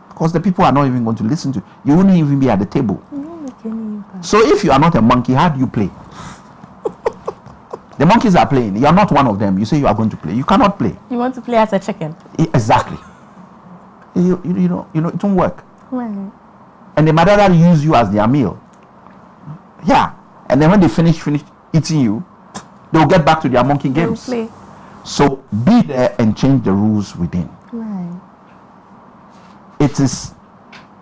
Because the people are not even going to listen to you. You wouldn't even be at the table. So if you are not a monkey, how do you play? The monkeys are playing. You are not one of them. You say you are going to play. You cannot play. You want to play as a chicken. Exactly. You know, it won't work. Right. And they might rather use you as their meal. Yeah. And then when they finish eating you, they'll get back to their monkey games. Play. So be there and change the rules within. Right. It is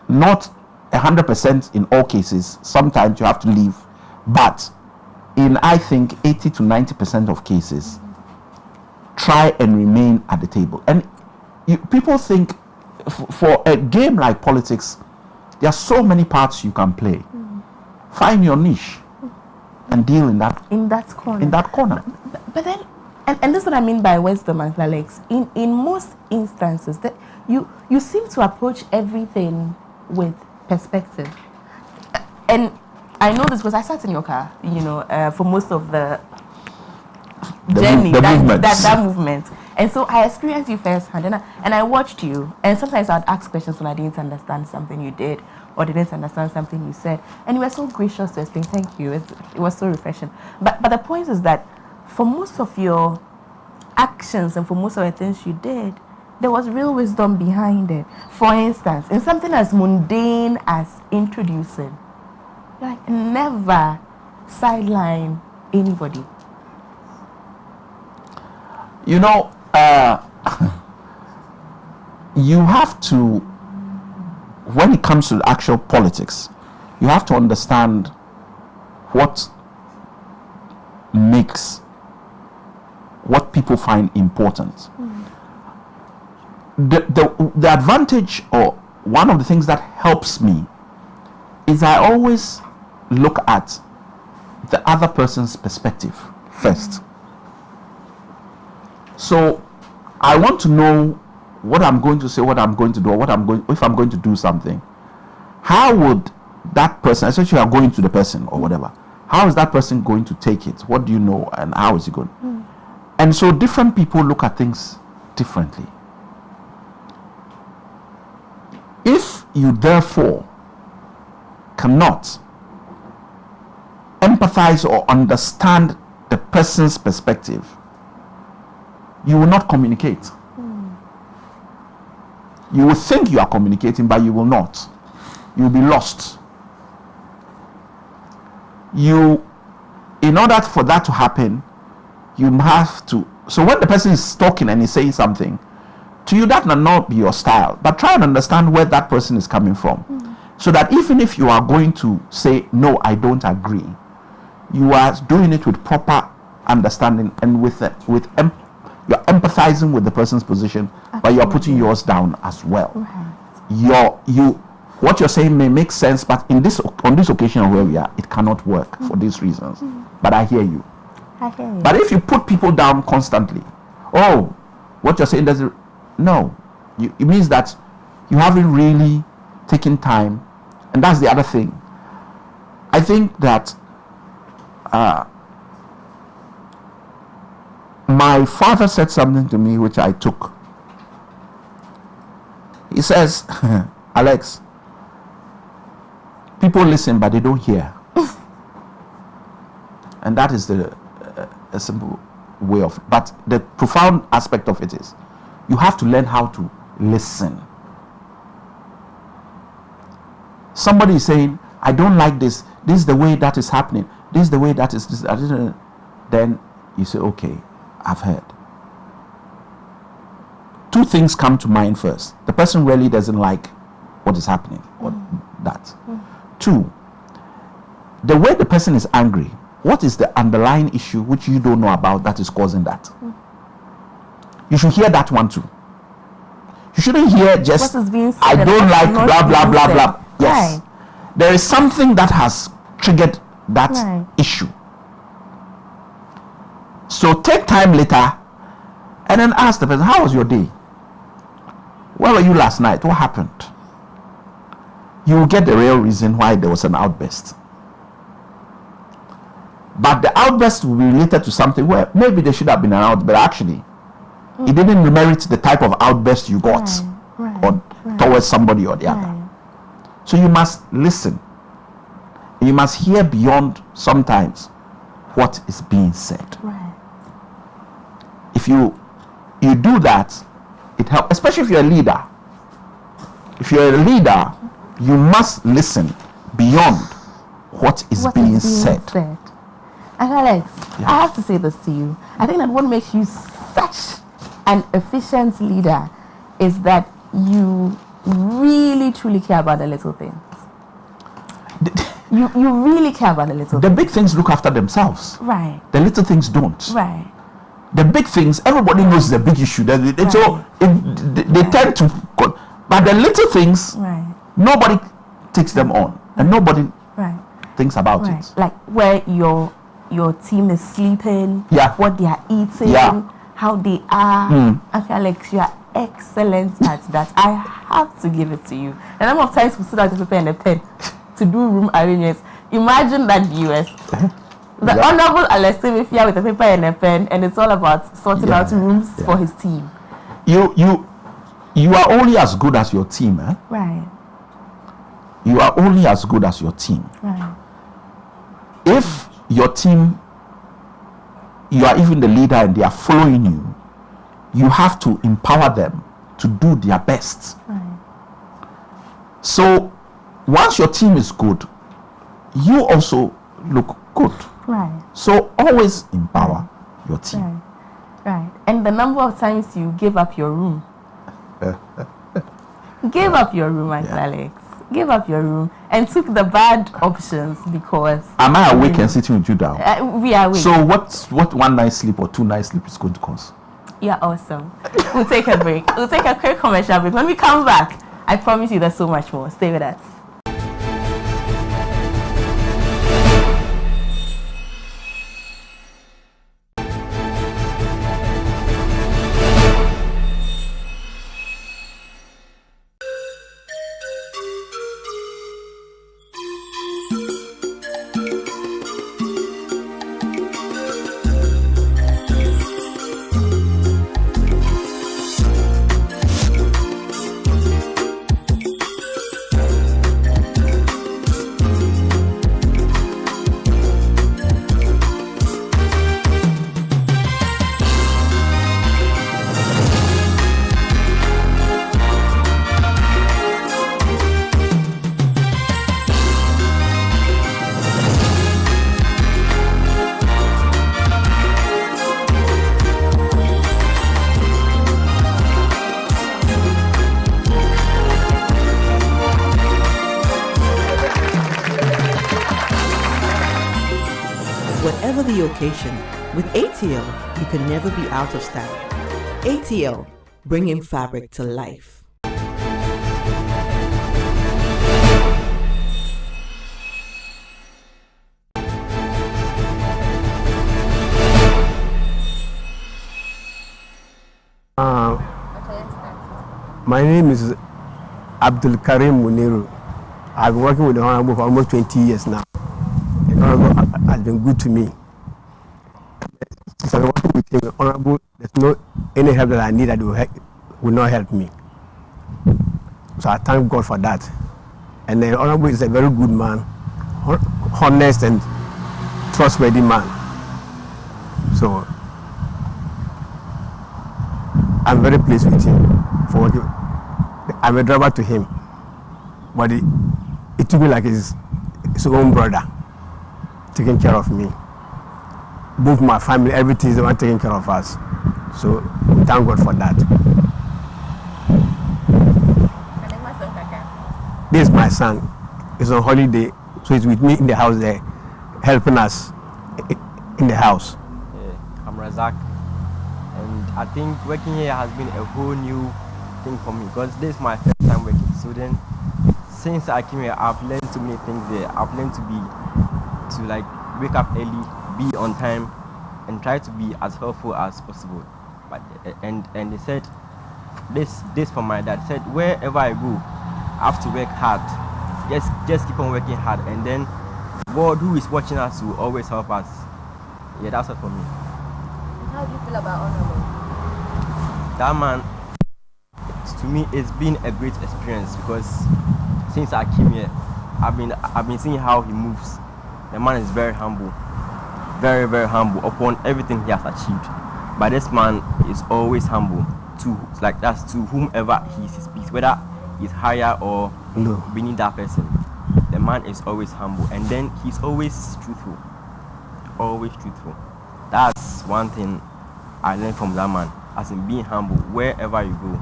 not 100% in all cases. Sometimes you have to leave. But in, I think, 80 to 90% of cases, try and remain at the table. And people think for a game like politics, there are so many parts you can play. Find your niche and deal in that corner. But then, and this is what I mean by wisdom, Uncle Alex. In most instances, that you seem to approach everything with perspective. And I know this because I sat in your car, for most of the journey, that movement. And so I experienced you firsthand, and I watched you. And sometimes I'd ask questions when I didn't understand something you did or didn't understand something you said. And you were so gracious to explain. Thank you. It was so refreshing. But the point is that for most of your actions and for most of the things you did, there was real wisdom behind it. For instance, in something as mundane as introducing, like never sideline anybody. You know, you have to, when it comes to actual politics, you have to understand what makes, what people find important. The advantage, or one of the things that helps me, is I always look at the other person's perspective first. So I want to know what I'm going to say, what I'm going to do, or if I'm going to do something. How would that person, especially I'm going to the person or whatever, how is that person going to take it? What do you know, and how is he going? And so different people look at things differently. If you therefore cannot empathize or understand the person's perspective, you will not communicate. You will think you are communicating, but you will not. You will be lost. In order for that to happen, you have to. So when the person is talking and is saying something, to you that may not be your style, but try and understand where that person is coming from. So that even if you are going to say, no, I don't agree, you are doing it with proper understanding and you're empathizing with the person's position, but you're putting yours down as well. What you're saying may make sense, but on this occasion where we are, it cannot work for these reasons. But I hear you. But if you put people down constantly, oh, what you're saying doesn't, no, it means that you haven't really taken time. And that's the other thing. I think that my father said something to me which I took. He says, Alex, people listen but they don't hear. And that is a simple way of, but the profound aspect of it is you have to learn how to listen. Somebody is saying, I don't like this. This is the way that is happening. This is the way that is this. Then you say, okay, I've heard. Two things come to mind first. The person really doesn't like what is happening, or that. Two, the way the person is angry, what is the underlying issue which you don't know about that is causing that? You should hear that one too. You shouldn't hear just, I don't like blah, blah, blah, blah. Yes. Right. There is something that has triggered that issue. So take time later and then ask the person, how was your day? Where were you last night? What happened? You will get the real reason why there was an outburst. But the outburst will be related to something where maybe there should have been an outburst, but actually it didn't merit the type of outburst you got or towards somebody or the other. So you must listen. You must hear beyond sometimes what is being said. If you do that, it helps, especially if you're a leader. If you're a leader, you must listen beyond what is being said. And Alex, I have to say this to you. I think that what makes you such an efficient leader is that you really truly care about the little things. You really care about the little things. The big things look after themselves. Right. The little things don't. Right. The big things, everybody knows the big issue. So they tend to, but the little things, nobody takes them on, and nobody thinks about it. Like where your team is sleeping, what they are eating, how they are. Okay, Alex, you are excellent at that. I have to give it to you. The number of times we sit down with paper and a pen to do room arrangements. Imagine that, viewers. The Honourable Alexander Segbefia with a paper and a pen, and it's all about sorting out rooms for his team. You are only as good as your team, eh? Right. You are only as good as your team. Right. If your team, you are even the leader and they are following you, you have to empower them to do their best. Right. So once your team is good, you also look good. Right. So always empower your team. Right. Right. And the number of times you gave up your room. Gave up your room, Uncle Alex. Gave up your room and took the bad options because. Am I awake and sitting with you down? We are awake. So what 1 night sleep or 2 night sleep is going to cost? Yeah, awesome. We'll take a break. We'll take a quick commercial break. When we come back, I promise you there's so much more. Stay with us. Whatever the occasion, with ATL, you can never be out of style. ATL, bringing fabric to life. My name is Abdul Karim Muniru. I've been working with the Honourable for almost 20 years now. The Honourable has been good to me. Since I've been working with him, the Honourable, there's no any help that I need that will not help me. So I thank God for that. And the Honourable is a very good man, honest and trustworthy man. So I'm very pleased with him for working. I'm a driver to him, but it took me like his own brother, taking care of me. Both my family, everything is the one taking care of us. So we thank God for that. This is my son. He's on holiday, so he's with me in the house there, helping us in the house. I'm Razak, and I think working here has been a whole new thing for me because this is my first time working. So then, since I came here, I've learned so many things there. I've learned to wake up early, be on time, and try to be as helpful as possible. But and they said this from my dad said wherever I go, I have to work hard. Just keep on working hard, and then God, who is watching us, will always help us. Yeah, that's it for me. How do you feel about Honourable? That man, to me, it's been a great experience because since I came here, I've been seeing how he moves. The man is very humble, very, very humble upon everything he has achieved. But this man is always humble to whomever he speaks, whether he's higher or beneath that person. The man is always humble, and then he's always truthful. Always truthful. That's one thing I learned from that man, as in being humble. Wherever you go,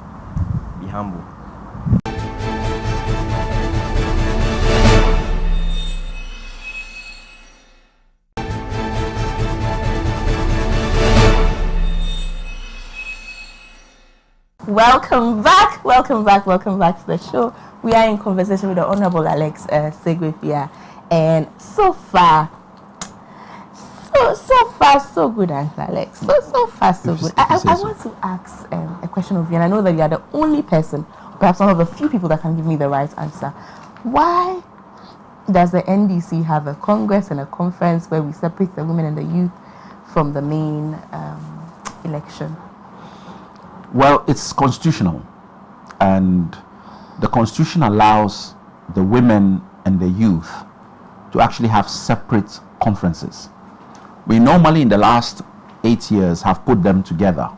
be humble. Welcome back to the show. We are in conversation with the Honourable Alex Segbefia, and so far so good, Uncle Alex. So far so good. I want to ask a question of you, and I know that you are the only person, perhaps one of the few people that can give me the right answer. Why does the NDC have a congress and a conference where we separate the women and the youth from the main election? Well, it's constitutional, and the constitution allows the women and the youth to actually have separate conferences. We normally in the last 8 years have put them together.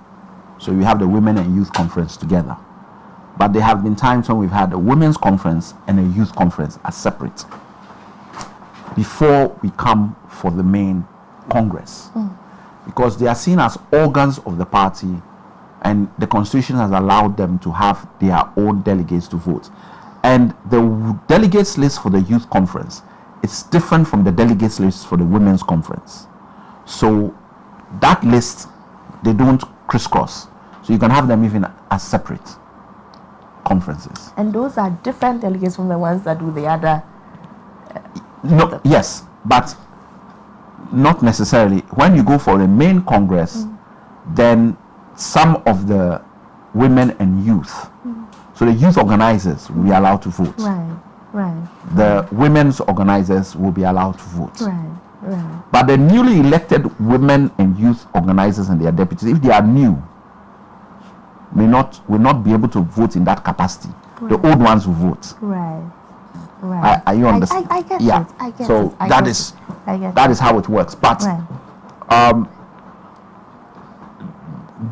So we have the women and youth conference together. But there have been times when we've had a women's conference and a youth conference as separate before we come for the main congress. Because they are seen as organs of the party, and the constitution has allowed them to have their own delegates to vote. And the delegates list for the youth conference is different from the delegates list for the women's conference. So that list, they don't crisscross. So you can have them even as separate conferences. And those are different delegates from the ones that do the other. No, yes, but not necessarily. When you go for the main congress, then some of the women and youth, so the youth organizers will be allowed to vote. Right. The women's organizers will be allowed to vote. Right. But the newly elected women and youth organizers and their deputies, if they are new, will not be able to vote in that capacity. Right. The old ones will vote. Right. Are you understand? I get yeah. it. I get so it. I that get is it. I get that it. is how it works. But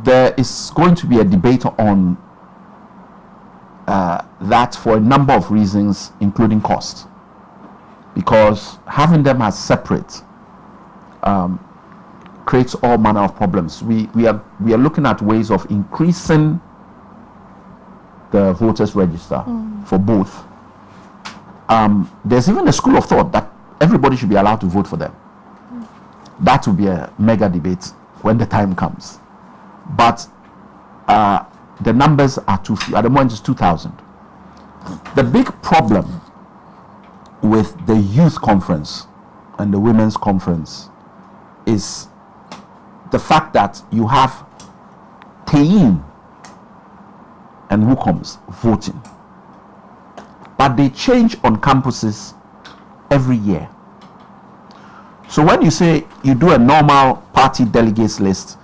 there is going to be a debate on that for a number of reasons, including cost. Because having them as separate creates all manner of problems. We are looking at ways of increasing the voters register for both. There's even a school of thought that everybody should be allowed to vote for them. That will be a mega debate when the time comes. But the numbers are too few. At the moment, it's 2,000. The big problem with the youth conference and the women's conference is the fact that you have Teyin and Wukoms voting. But they change on campuses every year. So when you say you do a normal party delegates list,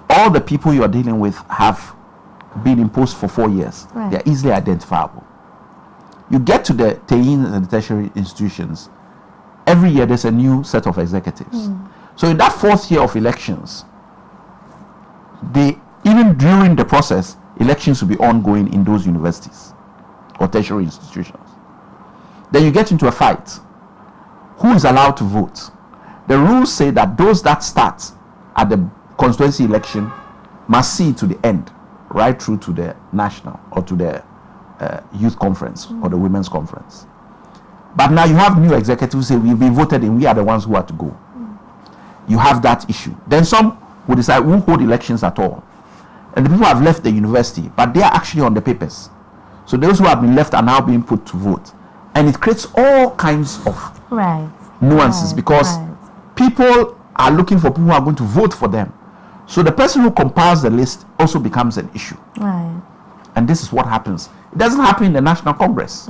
all the people you are dealing with have been in post for 4 years. Right. They're easily identifiable. You get to the Teyin and the tertiary institutions, every year there's a new set of executives. So in that 4th year of elections, even during the process, elections will be ongoing in those universities or tertiary institutions. Then you get into a fight. Who is allowed to vote? The rules say that those that start at the constituency election must see to the end, right through to the national or to the youth conference or the women's conference. But now you have new executives who say we've been voted in, we are the ones who are to go. You have that issue. Then some will decide who hold elections at all. And the people have left the university, but they are actually on the papers. So those who have been left are now being put to vote. And it creates all kinds of nuances because people are looking for people who are going to vote for them. So the person who compiles the list also becomes an issue. And this is what happens. It doesn't happen in the National Congress.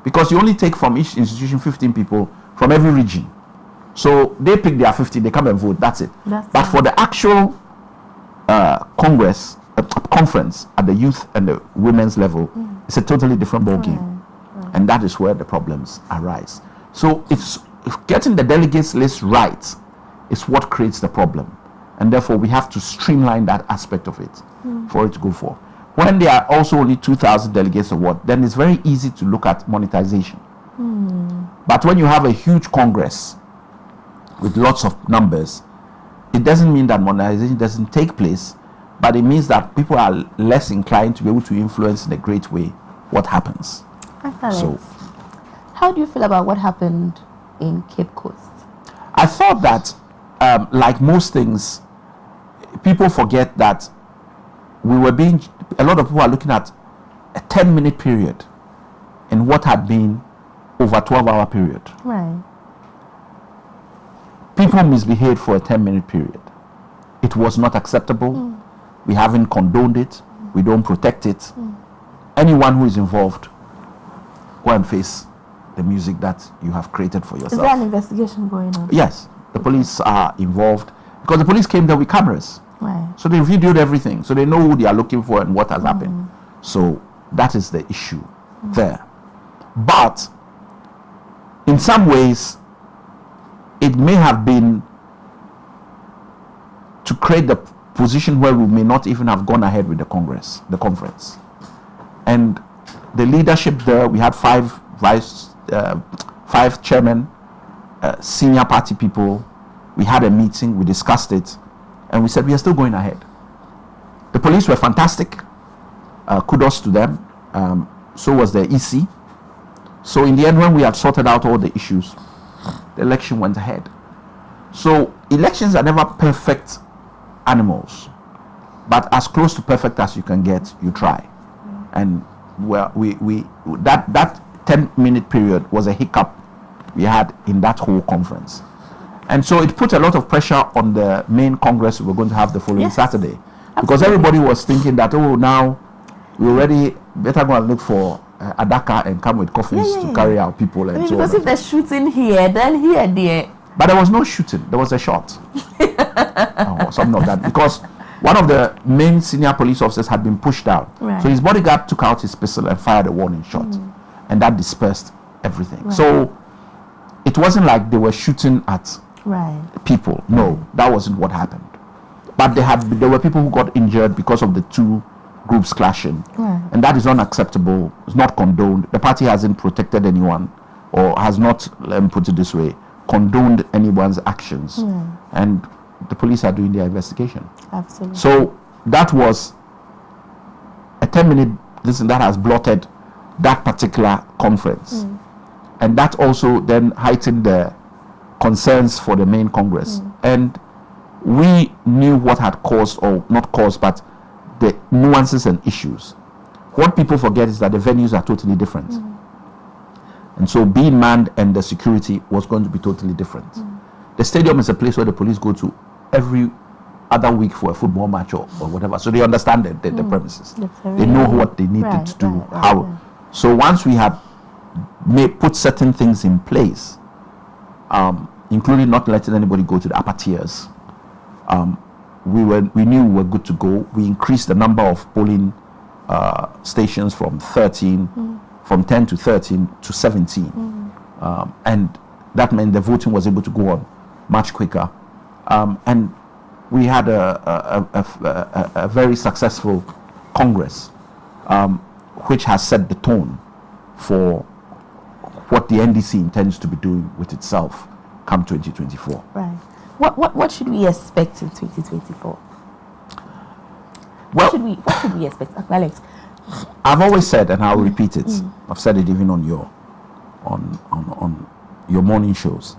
Because you only take from each institution 15 people from every region. So they pick their 50, they come and vote, that's it. But for the actual conference at the youth and the women's level, it's a totally different ball game. And that is where the problems arise. So if getting the delegates list right is what creates the problem. And therefore we have to streamline that aspect of it for it to go forward. When there are also only 2,000 delegates or what, then it's very easy to look at monetization. But when you have a huge congress with lots of numbers, it doesn't mean that monetization doesn't take place, but it means that people are less inclined to be able to influence in a great way what happens. So, how do you feel about what happened in Cape Coast? I thought that, like most things, people forget that a lot of people are looking at a 10-minute period in what had been over a 12-hour period. People misbehaved for a 10-minute period. It was not acceptable. We haven't condoned it. We don't protect it. Anyone who is involved, go and face the music that you have created for yourself. Is there an investigation going on? Yes, the police are involved because the police came there with cameras. So they videoed everything. So they know who they are looking for and what has happened. So that is the issue there. But in some ways, it may have been to create the position where we may not even have gone ahead with the conference. And the leadership there, we had 5 chairmen, senior party people. We had a meeting, we discussed it, and we said we are still going ahead. The police were fantastic. Kudos to them. So was the EC. So in the end, when we had sorted out all the issues, the election went ahead. So elections are never perfect animals, but as close to perfect as you can get, you try. And that 10-minute period was a hiccup we had in that whole conference. And so it put a lot of pressure on the main congress we were going to have the following Saturday. Because everybody was thinking that, oh, now we already better go and look for a Adaka and come with coffins to carry our people. And so because if there's shooting here, then here, there. But there was no shooting. There was a shot. Something of that. Because one of the main senior police officers had been pushed out. Right. So his bodyguard took out his pistol and fired a warning shot. And that dispersed everything. Right. So it wasn't like they were shooting at people. No, that wasn't what happened. But there were people who got injured because of the two groups clashing. Right. And that is unacceptable. It's not condoned. The party hasn't protected anyone, or has not, let me put it this way, condoned anyone's actions. And the police are doing their investigation. Absolutely. So that was a 10-minute listen that has blotted that particular conference. And that also then heightened the concerns for the main congress. And we knew what had caused, or not caused, but the nuances and issues. What people forget is that the venues are totally different. And so being manned and the security was going to be totally different. The stadium is a place where the police go to every other week for a football match or whatever. So they understand the premises. They know what they needed to do. So once we had put certain things in place, including not letting anybody go to the upper tiers, we knew we were good to go. We increased the number of polling stations from 10 to 13 to 17. And that meant the voting was able to go on much quicker. And we had a very successful Congress, which has set the tone for what the NDC intends to be doing with itself come 2024. Right. What should we expect in 2024? Well, what should we expect, Alex? I've always said, and I'll repeat it. I've said it even on your morning shows.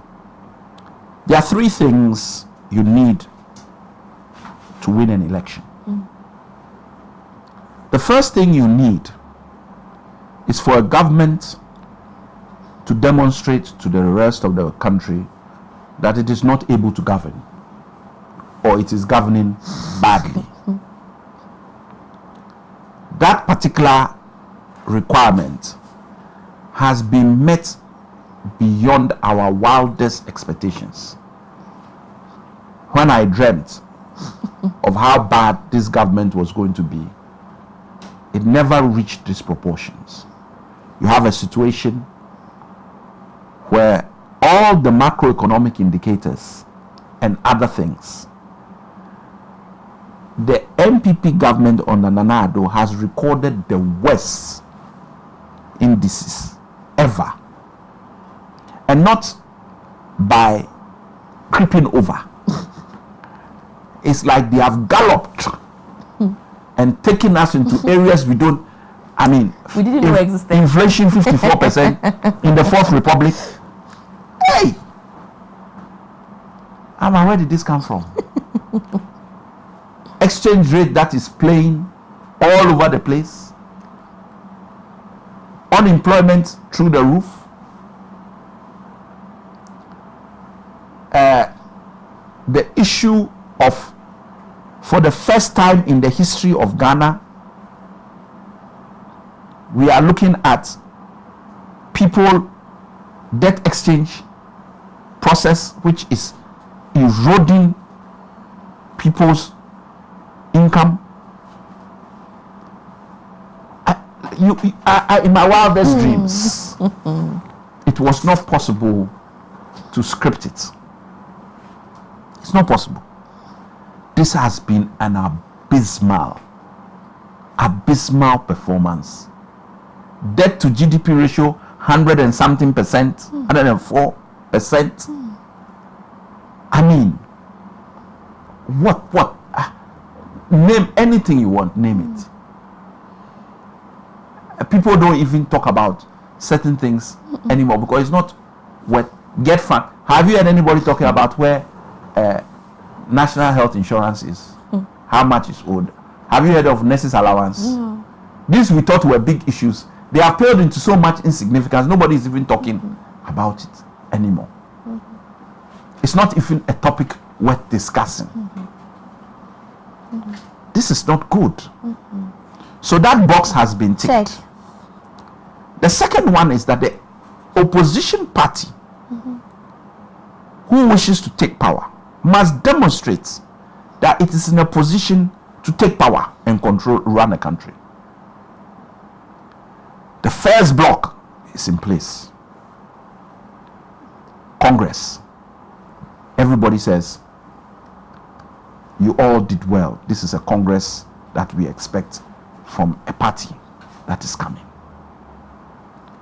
There are 3 things you need to win an election. The first thing you need is for a government to demonstrate to the rest of the country that it is not able to govern, or it is governing badly. That particular requirement has been met beyond our wildest expectations. When I dreamt of how bad this government was going to be, it never reached these proportions. You have a situation where all the macroeconomic indicators and other things, the MPP government under Nana Addo has recorded the worst indices ever. And not by creeping over. It's like they have galloped and taken us into areas we didn't know existed. Inflation 54% in the Fourth Republic. Hey! Where did this come from? Exchange rate that is playing all over the place. Unemployment through the roof. The issue of, for the first time in the history of Ghana, we are looking at people debt exchange process which is eroding people's income. In my wildest dreams, it was not possible to script it. It's not possible. This has been an abysmal performance debt to GDP ratio 100 and something percent, 104%. I mean, what? Name anything you want, name it. People don't even talk about certain things anymore because it's not what get fun. Have you heard anybody talking about where national health insurance is? How much is owed? Have you heard of nurses allowance? No. These we thought were big issues. They have paled into so much insignificance. Nobody is even talking about it anymore. It's not even a topic worth discussing. This is not good. So that box has been ticked. Check. The second one is that the opposition party who wishes to take power must demonstrate that it is in a position to take power and run a country. The first block is in place. Congress. Everybody says, you all did well. This is a Congress that we expect from a party that is coming.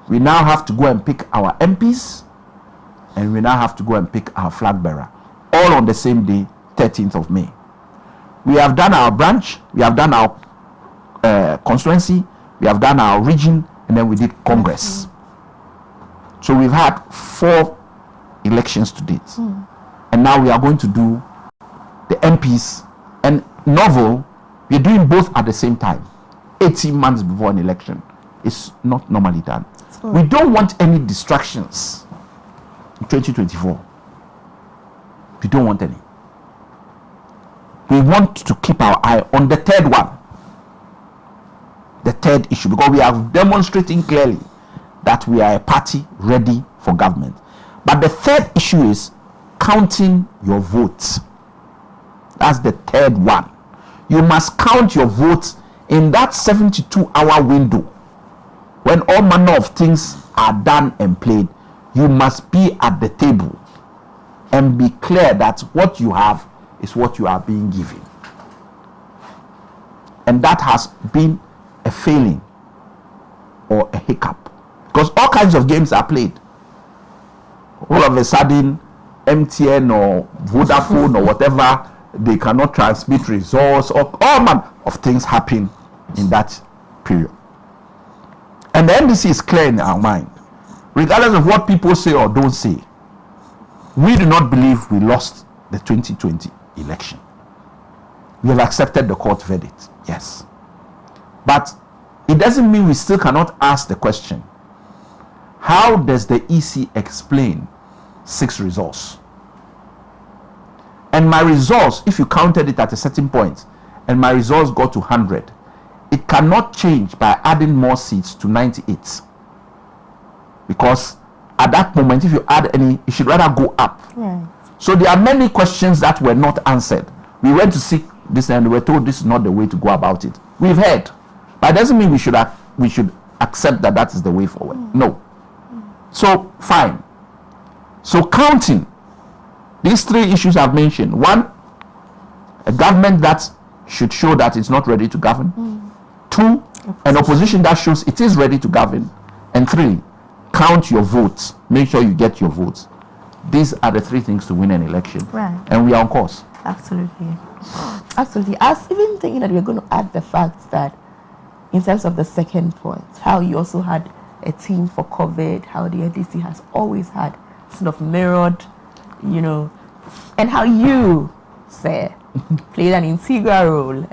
We now have to go and pick our MPs, and we now have to go and pick our flag bearer, all on the same day, 13th of May. We have done our branch, we have done our constituency, we have done our region, and then we did Congress. So we've had 4 elections to date. And now we are going to do the MPs. And novel, we're doing both at the same time. 18 months before an election. It's not normally done. We don't want any distractions in 2024. We don't want any. We want to keep our eye on the third one. The third issue, because we are demonstrating clearly that we are a party ready for government. But the third issue is counting your votes. That's the third one. You must count your votes in that 72-hour window. When all manner of things are done and played, you must be at the table and be clear that what you have is what you are being given. And that has been a failing or a hiccup, because all kinds of games are played. All of a sudden, MTN or Vodafone or whatever, they cannot transmit results, or all manner of things happen in that period. And the NDC is clear in our mind, regardless of what people say or don't say. We do not believe we lost the 2020 election. We have accepted the court verdict, yes. But it doesn't mean we still cannot ask the question, how does the EC explain 6 results? And my results, if you counted it at a certain point, and my results got to 100, it cannot change by adding more seats to 98. Because at that moment, if you add any, it should rather go up. Right. So there are many questions that were not answered. We went to seek this and we were told this is not the way to go about it. We've heard. But it doesn't mean we should accept that that is the way forward. No. So, fine. So counting these 3 issues I've mentioned. 1, a government that should show that it's not ready to govern. 2, an opposition that shows it is ready to govern. And 3, count your votes. Make sure you get your votes. These are the 3 things to win an election. Right. And we are on course. Absolutely. Absolutely. I was even thinking that we're going to add the fact that in terms of the second point, how you also had a team for COVID, how the NDC has always had sort of mirrored, and how you, sir, played an integral role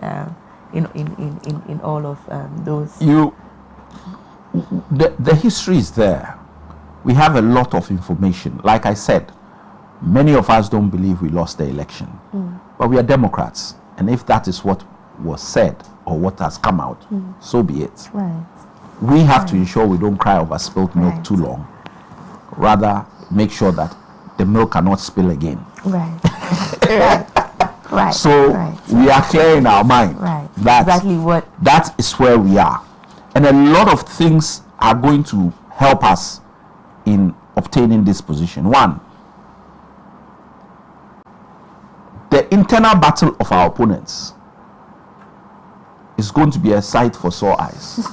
in all of those. The history is there. We have a lot of information. Like I said, many of us don't believe we lost the election. But we are Democrats. And if that is what was said or what has come out, so be it. Right. We have to ensure we don't cry over spilt milk too long. Rather, make sure that the milk cannot spill again. Right. Right. So we are clear in our mind that exactly what that is where we are. And a lot of things are going to help us in obtaining this position. 1, the internal battle of our opponents is going to be a sight for sore eyes.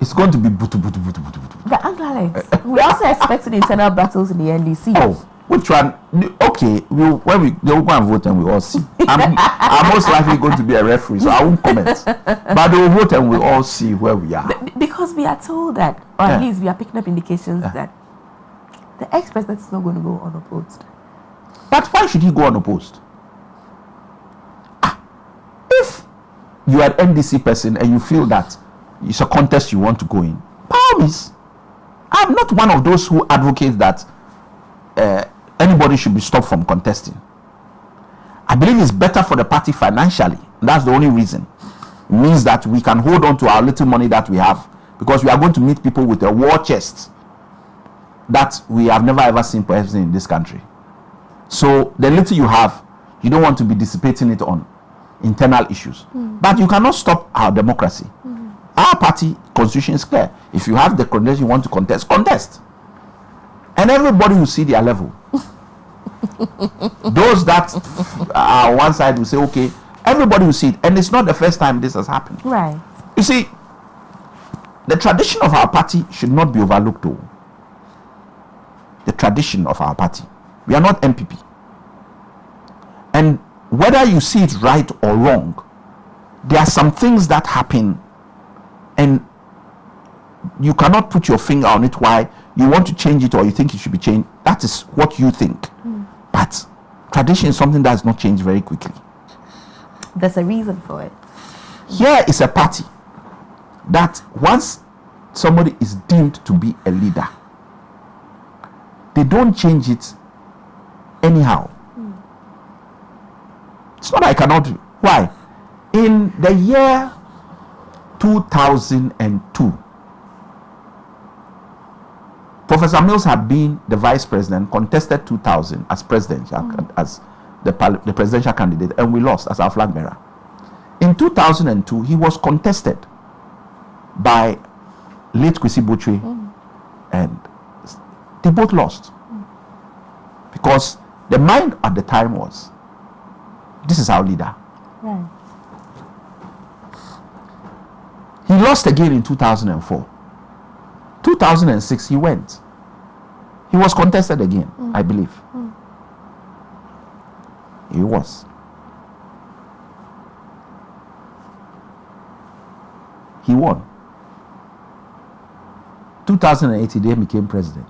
it's going to be butu, butu, butu, butu, butu. But Uncle Alex, we also expected internal battles in the NDC. Oh, which one? Okay, when they'll go and vote and we all see. I'm most likely going to be a referee, so I won't comment. But they'll vote and we'll all see where we are. Because we are told that, or at least we are picking up indications that the ex-president is not going to go unopposed. But why should he go unopposed? If you are an NDC person and you feel that it's a contest you want to go in, by all means. I'm not one of those who advocates that anybody should be stopped from contesting. I believe it's better for the party financially. That's the only reason. It means that we can hold on to our little money that we have, because we are going to meet people with a war chest that we have never ever seen perhaps in this country. So the little you have, you don't want to be dissipating it on internal issues. But you cannot stop our democracy. Our party constitution is clear. If you have the credentials you want to contest, contest. And everybody will see their level. Those that are on one side will say, okay, everybody will see it. And it's not the first time this has happened. Right. You see, the tradition of our party should not be overlooked though. The tradition of our party. We are not MPP. And whether you see it right or wrong, there are some things that happen and you cannot put your finger on it why you want to change it or you think it should be changed. That is what you think. But tradition is something that does not change very quickly. There's a reason for it. Here is a party that once somebody is deemed to be a leader, they don't change it anyhow. It's not I cannot. Why? In the year 2002, Professor Mills had been the vice president, contested 2000 as presidential, as the presidential candidate, and we lost as our flag bearer. In 2002, he was contested by late Kwesi Botwe, and they both lost. Because the mind at the time was, this is our leader. Right. He lost again in 2004. 2006, he went. He was contested again, I believe. He was. He won. 2008, he then became president.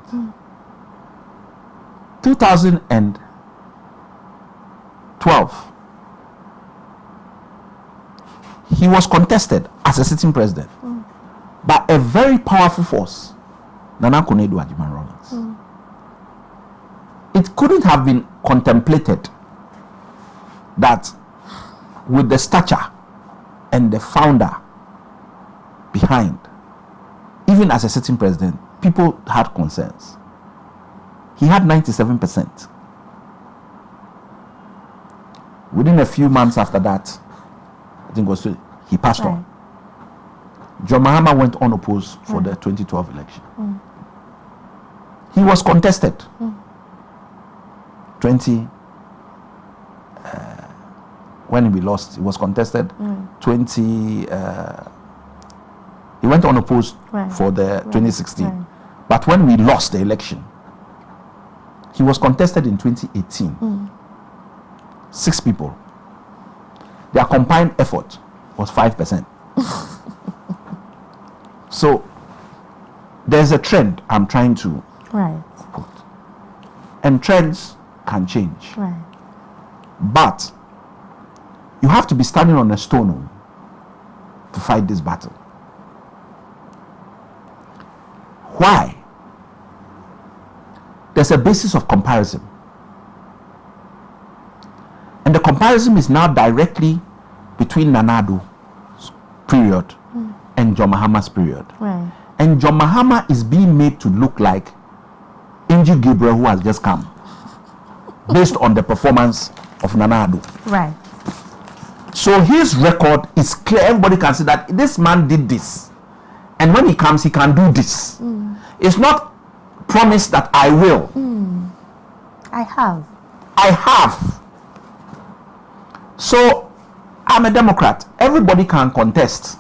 2012, he was contested as a sitting president by a very powerful force, Nana Konadu Agyemang-Rawlings. It couldn't have been contemplated that with the stature and the founder behind, even as a sitting president, people had concerns. He had 97%. Within a few months after that, I think he passed on. John Mahama went unopposed for the 2012 election. He was contested. When we lost, he was contested. He went unopposed for the 2016. But when we lost the election, he was contested in 2018. 6 people. Their combined effort was 5%. So there's a trend I'm trying to put. And trends can change. But you have to be standing on a stone to fight this battle. Why? There's a basis of comparison. And the comparison is now directly between Nana Ado's period and John Mahama's period. And John Mahama is being made to look like Angie Gabriel, who has just come, based on the performance of Nana Ado. So his record is clear. Everybody can see that this man did this. And when he comes, he can do this. It's not promise that I will. I have. So I'm a Democrat. Everybody can contest.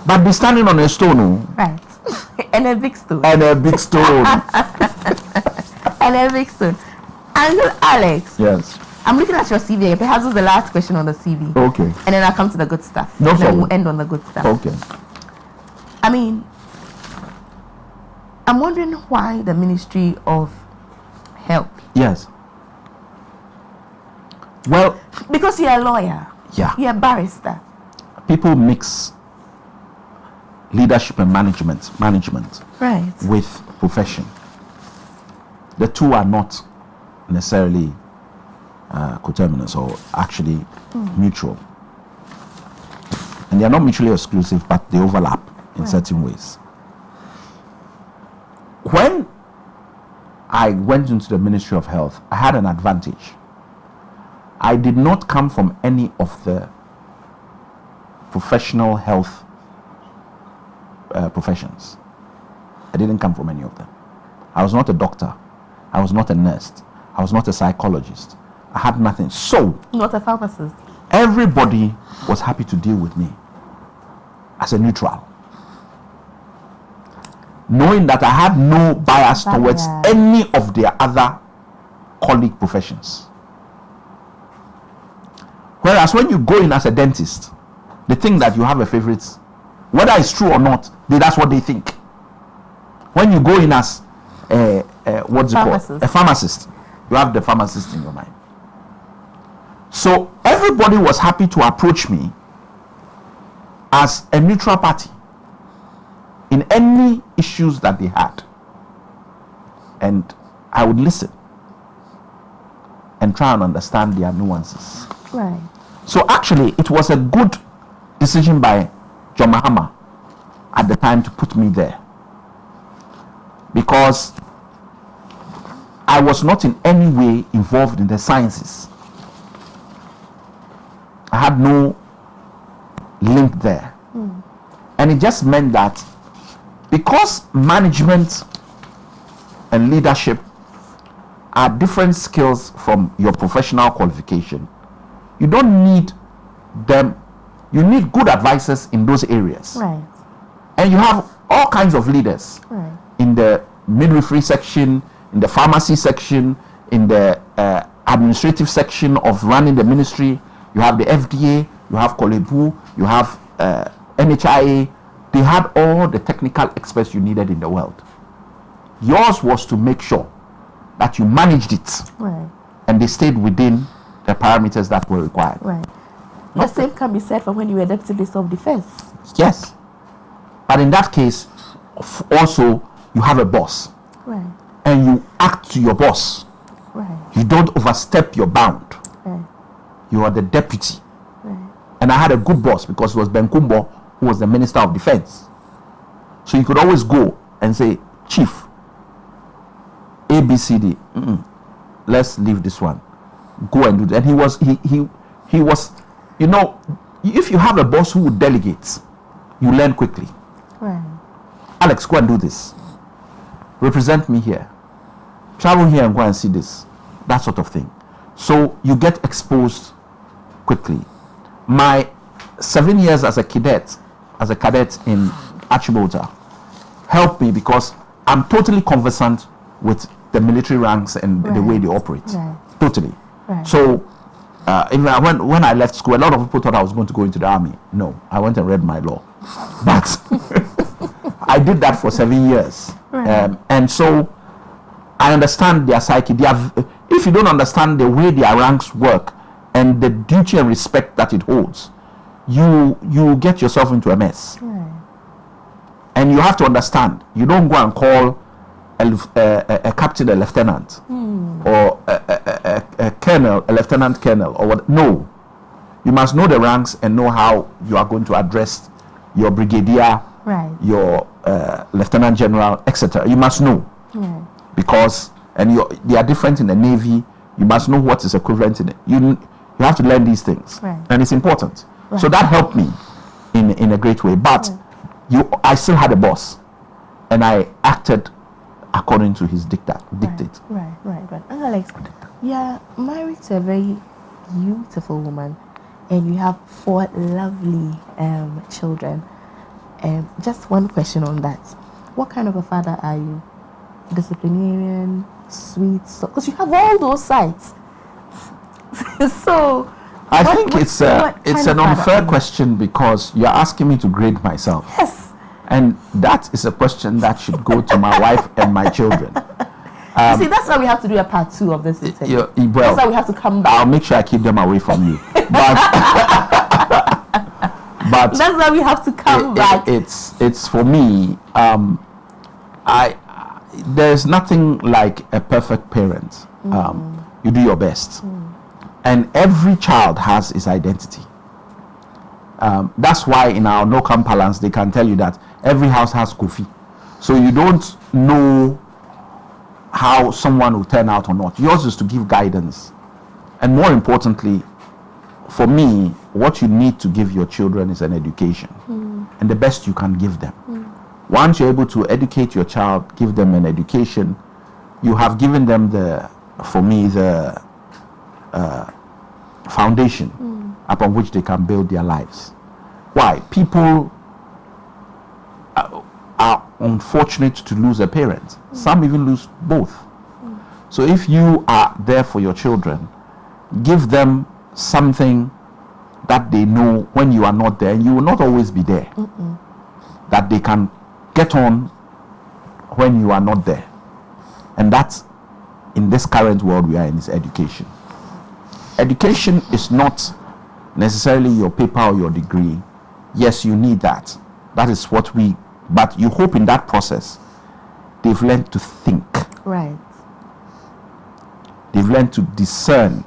But be standing on a stone. Right. And a big stone. And a big stone. And a big stone. Uncle Alex. Yes. I'm looking at your CV. Perhaps this is the last question on the CV. Okay. And then I'll come to the good stuff. No and problem. then we'll end on the good stuff. Okay. I mean, I'm wondering why the Ministry of Health. Yes. Well, because you're a lawyer. Yeah. You're a barrister. People mix leadership and management Right. with profession. The two are not necessarily coterminous or actually mutual. And they are not mutually exclusive, but they overlap in certain ways. When I went into the Ministry of Health, I had an advantage. I did not come from any of the professional health professions. I didn't come from any of them. I was not a doctor. I was not a nurse. I was not a psychologist. I had nothing. So, not a pharmacist. Everybody was happy to deal with me as a neutral, knowing that I had no bias towards any of their other colleague professions. Whereas when you go in as a dentist, they think that you have a favorite, whether it's true or not, that's what they think. When you go in as a pharmacist, you have the pharmacist in your mind. So everybody was happy to approach me as a neutral party in any issues that they had, and I would listen and try and understand their nuances. Right. So actually, it was a good decision by John Mahama at the time to put me there, because I was not in any way involved in the sciences. I had no link there. And it just meant that because management and leadership are different skills from your professional qualification, you don't need them. You need good advisors in those areas. Right. And you have all kinds of leaders in the midwifery section, in the pharmacy section, in the administrative section of running the ministry. You have the FDA, you have Kolebu, you have NHIA. They had all the technical experts you needed in the world. Yours was to make sure that you managed it, and they stayed within the parameters that were required. Right. The same can be said for when you were Deputy Minister of Defense. Yes. But in that case, also, you have a boss. Right. And you act to your boss. Right. You don't overstep your bound. Right. You are the deputy. Right. And I had a good boss because it was Ben Kumbo who was the Minister of Defense. So you could always go and say, Chief, ABCD, let's leave this one. Go and do that. And he was, you know, if you have a boss who would delegate, you learn quickly. Right. Alex, go and do this. Represent me here. Travel here and go and see this. That sort of thing. So you get exposed quickly. My 7 years as a cadet in Achimota helped me because I'm totally conversant with the military ranks and the way they operate. Right. Totally. Right. So when I left school, a lot of people thought I was going to go into the army. No, I went and read my law. But I did that for 7 years. Right. And so I understand their psyche. If you don't understand the way their ranks work and the duty and respect that it holds, you get yourself into a mess. Right. And you have to understand, you don't go and call a captain a lieutenant, or a colonel, a lieutenant colonel, or what. No. You must know the ranks and know how you are going to address your brigadier, your lieutenant general, etc. You must know. Because they are different in the Navy. You must know what is equivalent in it. You have to learn these things, and it's important. So that helped me in a great way. But I still had a boss, and I acted according to his dictate. Right. Alex, you're married to a very beautiful woman, and you have 4 lovely children. Just one question on that. What kind of a father are you? Disciplinarian, sweet, because you have all those sides. So I think it's an unfair question because you're asking me to grade myself. Yes. And that is a question that should go to my wife and my children. You see, that's why we have to do a part 2 of this interview. Well, that's why we have to come back. I'll make sure I keep them away from you. But that's why we have to come back. It's for me. There's nothing like a perfect parent. You do your best, and every child has his identity. That's why in our no-come balance they can tell you that every house has Kofi, so you don't know how someone will turn out or not. Yours is to give guidance, and more importantly, for me, what you need to give your children is an education, and the best you can give them. Once you're able to educate your child, give them an education, you have given them the foundation upon which they can build their lives. Why? People are unfortunate to lose a parent. Some even lose both. So if you are there for your children, give them something that they know when you are not there, and you will not always be there, that they can get on when you are not there. And that's, in this current world we are in, is education. Education is not necessarily your paper or your degree. Yes, you need that. That is what but you hope in that process they've learned to think. Right. They've learned to discern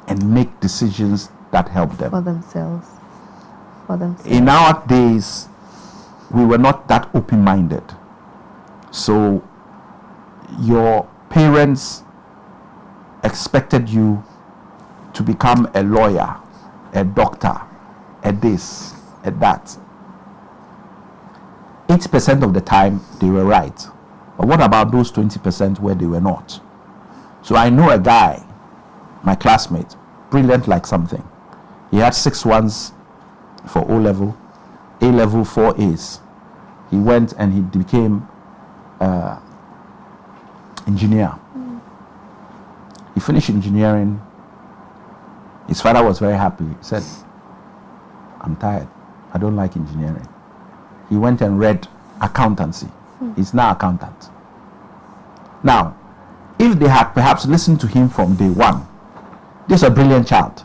and make decisions that help them. For themselves. In our days, we were not that open-minded. So your parents expected you to become a lawyer, a doctor, a this, a that. 80% of the time they were right. But what about those 20% where they were not? So I know a guy, my classmate, brilliant like something. He had 6 1s for O-level, A-level 4 A's. He went and he became engineer. He finished engineering. His father was very happy. He said, I'm tired. I don't like engineering. He went and read accountancy. He's now accountant. Now, if they had perhaps listened to him from day one, this is a brilliant child.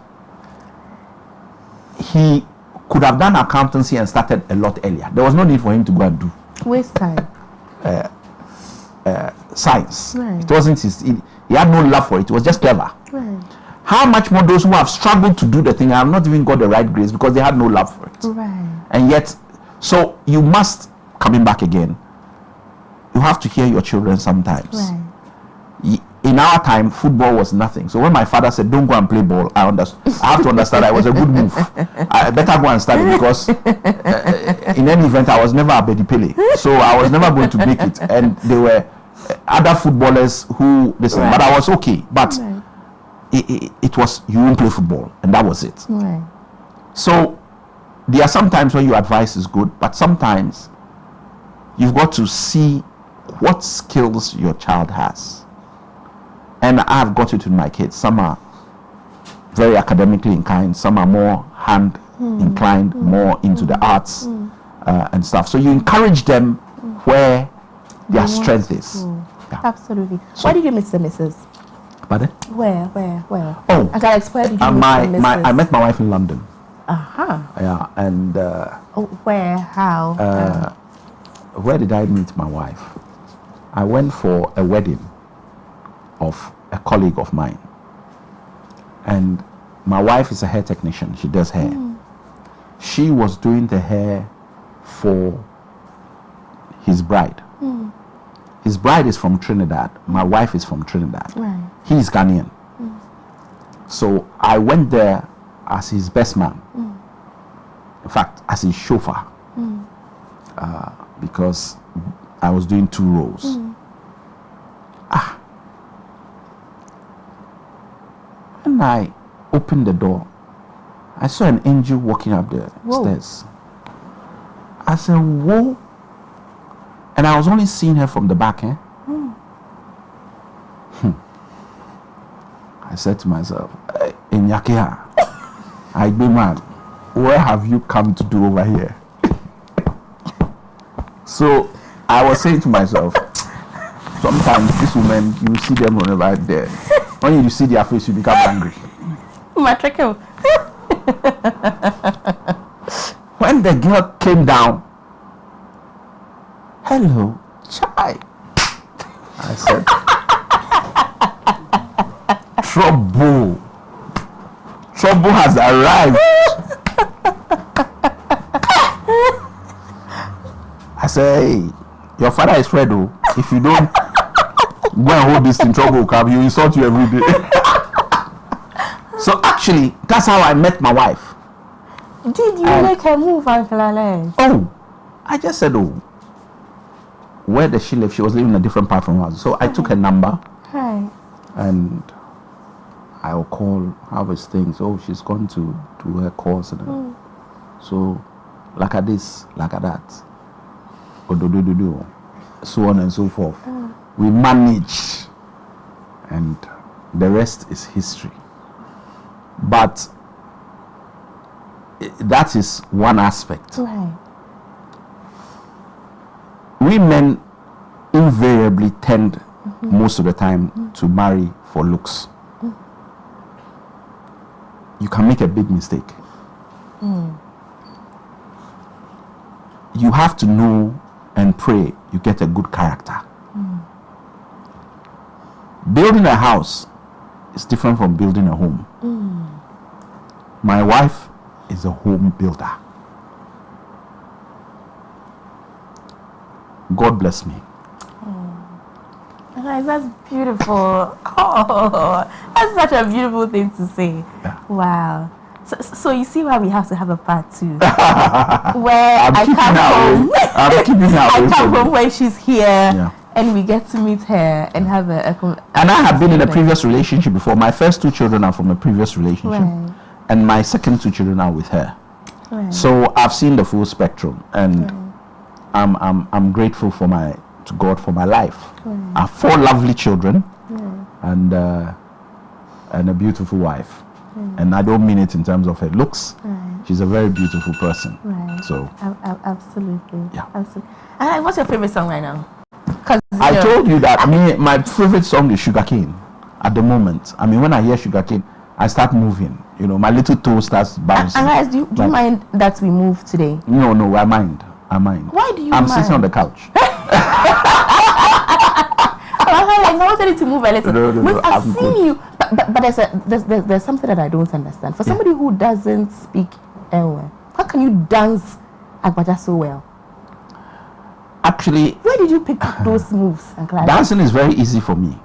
He could have done accountancy and started a lot earlier. There was no need for him to go and do waste time. Science. Right. It wasn't he had no love for it. It was just clever. Right. How much more those who have struggled to do the thing and have not even got the right grades because they had no love for it. Right. And yet, so you must, coming back again, you have to hear your children sometimes. Right. In our time, football was nothing. So when my father said, don't go and play ball, I have to understand that it was a good move. I better go and study because in any event, I was never a Bedi Pele. So I was never going to make it. And there were other footballers who listened, right. But I was okay. But right. it was, you won't play football. And that was it. Right. So there are some times when your advice is good, but sometimes you've got to see what skills your child has. And I've got it with my kids. Some are very academically inclined, some are more hand inclined, more into the arts and stuff. So you encourage them where their strength is. Yeah. Absolutely. So, where did you meet the missus? Pardon? Where? Oh, I got explain. Did you meet the missus? I met my wife in London. Yeah, and where? How? Where did I meet my wife? I went for a wedding of a colleague of mine, and my wife is a hair technician. She does hair. She was doing the hair for his bride. His bride is from Trinidad. My wife is from Trinidad. Right. He's Ghanaian. So I went there as his best man. In fact, as his chauffeur, because I was doing 2 roles. When I opened the door, I saw an angel walking up the stairs. I said, whoa. And I was only seeing her from the back, I said to myself, in Yakia, I be mad. Where have you come to do over here? So I was saying to myself, sometimes these women, you see them whenever there. When you see their face, you become angry. When the girl came down, hello, chai. I said, trouble. Trouble has arrived. I say, hey, your father is Fredo. If you don't go and hold this in, trouble will come. He will insult you every day. So actually, that's how I met my wife. Did you make her move, Uncle Alex? Oh, I just said, oh, where does she live? She was living in a different part from us. So I took her number. Hi. And I'll call, how is things? Oh, she's gone to her course. And so, like at this, like at that. So on and so forth. We manage. And the rest is history. But that is one aspect. Right. We men invariably tend most of the time to marry for looks. You can make a big mistake. You have to know and pray you get a good character. Building a house is different from building a home. My wife is a home builder. God bless me. That's beautiful. Oh, that's such a beautiful thing to say. Yeah. Wow. So you see why we have to have a part 2, where I come home when she's here, and we get to meet her and have a and I have been in a previous relationship before. My first 2 children are from a previous relationship, and my second 2 children are with her. Right. So I've seen the full spectrum, and I'm grateful to God for my life. I have 4 lovely children, and a beautiful wife. And I don't mean it in terms of her looks. She's a very beautiful person. So absolutely. Yeah. Absolutely. And what's your favorite song right now? I told you that. I mean, my favorite song is Sugarcane at the moment. I mean, when I hear Sugarcane, I start moving. You know, my little toe starts bouncing. And guys, do you mind that we move today? No, I mind. Why do you I'm mind? sitting on the couch. I wanted you to move a little. No, I've seen you, but there's something that I don't understand. For somebody who doesn't speak Ewe, how can you dance Agbaja so well? Actually, where did you pick up those moves? Dancing is very easy for me.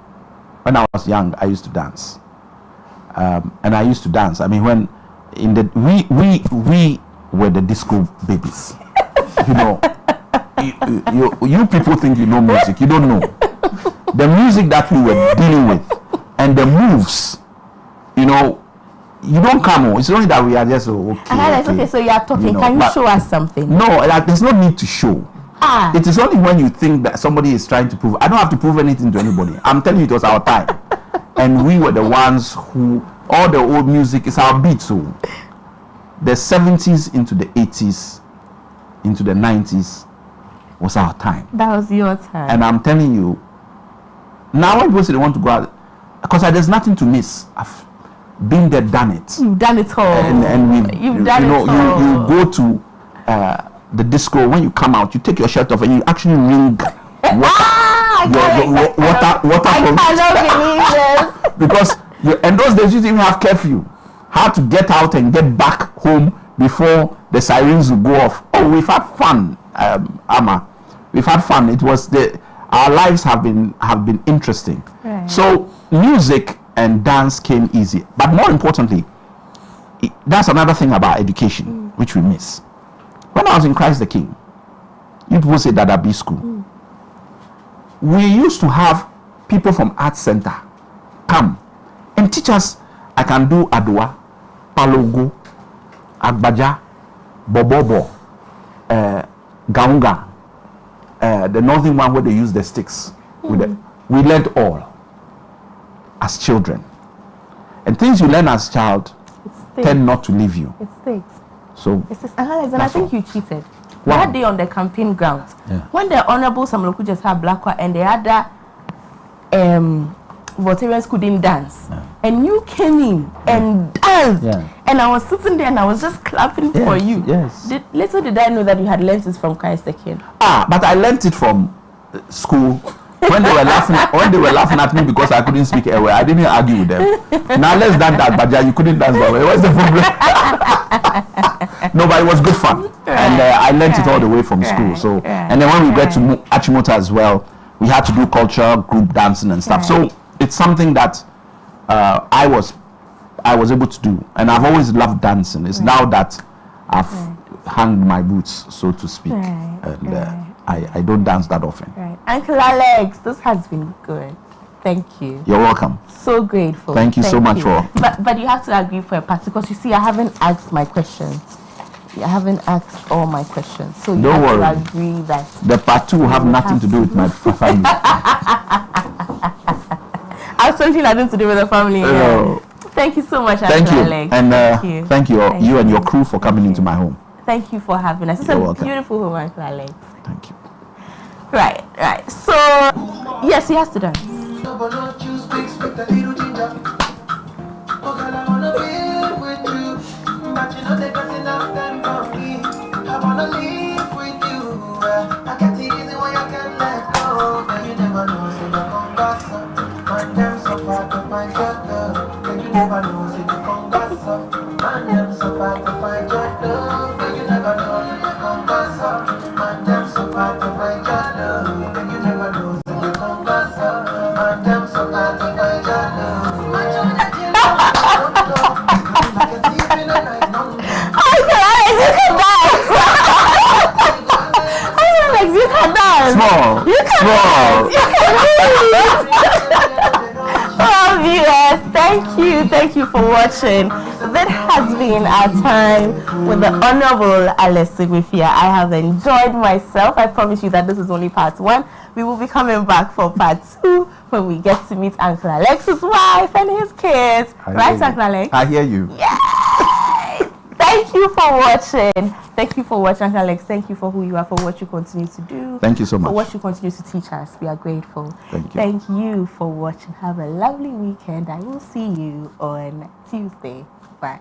When I was young, I used to dance, and I used to dance. I mean, when we were the disco babies. You know, you people think you know music. You don't know the music that we were dealing with and the moves. You know, you don't come on. It's only that we are just okay. So you are talking. You know, can you show us something? No, there's no need to show. It is only when you think that somebody is trying to prove. I don't have to prove anything to anybody. I'm telling you, it was our time, and we were the ones who all the old music is our beat. So the 70s into the 80s. Into the 90s was our time. That was your time. And I'm telling you, now when people say they want to go out, because there's nothing to miss. I've been there, done it. You've done it all. And you go to the disco. When you come out, you take your shirt off and you actually wring water from. I cannot believe this. Because in those days you didn't even have curfew. How to get out and get back home before the sirens will go off. Oh, we've had fun, Ama. We've had fun. It was our lives have been interesting. Right. So music and dance came easy. But more importantly, that's another thing about education which we miss. When I was in Christ the King, you people say Dadabi school. We used to have people from Art Center come and teach us. I can do Adwa, Palogo, Agbaja, Bobobo, Gaunga, the northern one where they use the sticks. We learned all as children. And things you learn as child tend not to leave you. It sticks. So, and I think you cheated. That day on the campaign grounds, when the Honourable Samloku just had Blackwa and the other Voltarians couldn't dance, and you came in and danced, and I was sitting there and I was just clapping for you. Yes. Little did I know that you had learned this from Christ the King. But I learned it from school. When they were laughing at me because I couldn't speak a word, I didn't argue with them. Now let's dance that, but you couldn't dance that way. What's the problem? No, but it was good fun, and I learned it all the way from school. So, and then when we get to Achimota as well, we had to do culture, group dancing and stuff. So it's something that I was able to do, and I've always loved dancing. It's now that I've hung my boots, so to speak, and I don't dance that often. Right. Uncle Alex, this has been good. Thank you. You're welcome. So grateful. Thank you so much for. But you have to agree for a part, because you see, I haven't asked my questions. I haven't asked all my questions, so you have to agree that the part 2 will have nothing to do with my family. Absolutely nothing to do with the family. No. Thank you so much, Thank Uncle you. Alex. And thank you. you and your crew for coming into my home. Thank you for having us. It's You're a welcome. beautiful home, Uncle Alex. Thank you. Right. So, yes, he has to dance. Thank you for watching. That has been our time with the Honourable Alex Segbefia. I have enjoyed myself. I promise you that this is only part 1. We will be coming back for part 2 when we get to meet Uncle Alex's wife and his kids. Right, Uncle Alex? I hear you. Yay! Thank you for watching. Thank you for watching, Uncle Alex. Thank you for who you are, for what you continue to do. Thank you so much. For what you continue to teach us. We are grateful. Thank you. Thank you for watching. Have a lovely weekend. I will see you on Tuesday. Bye.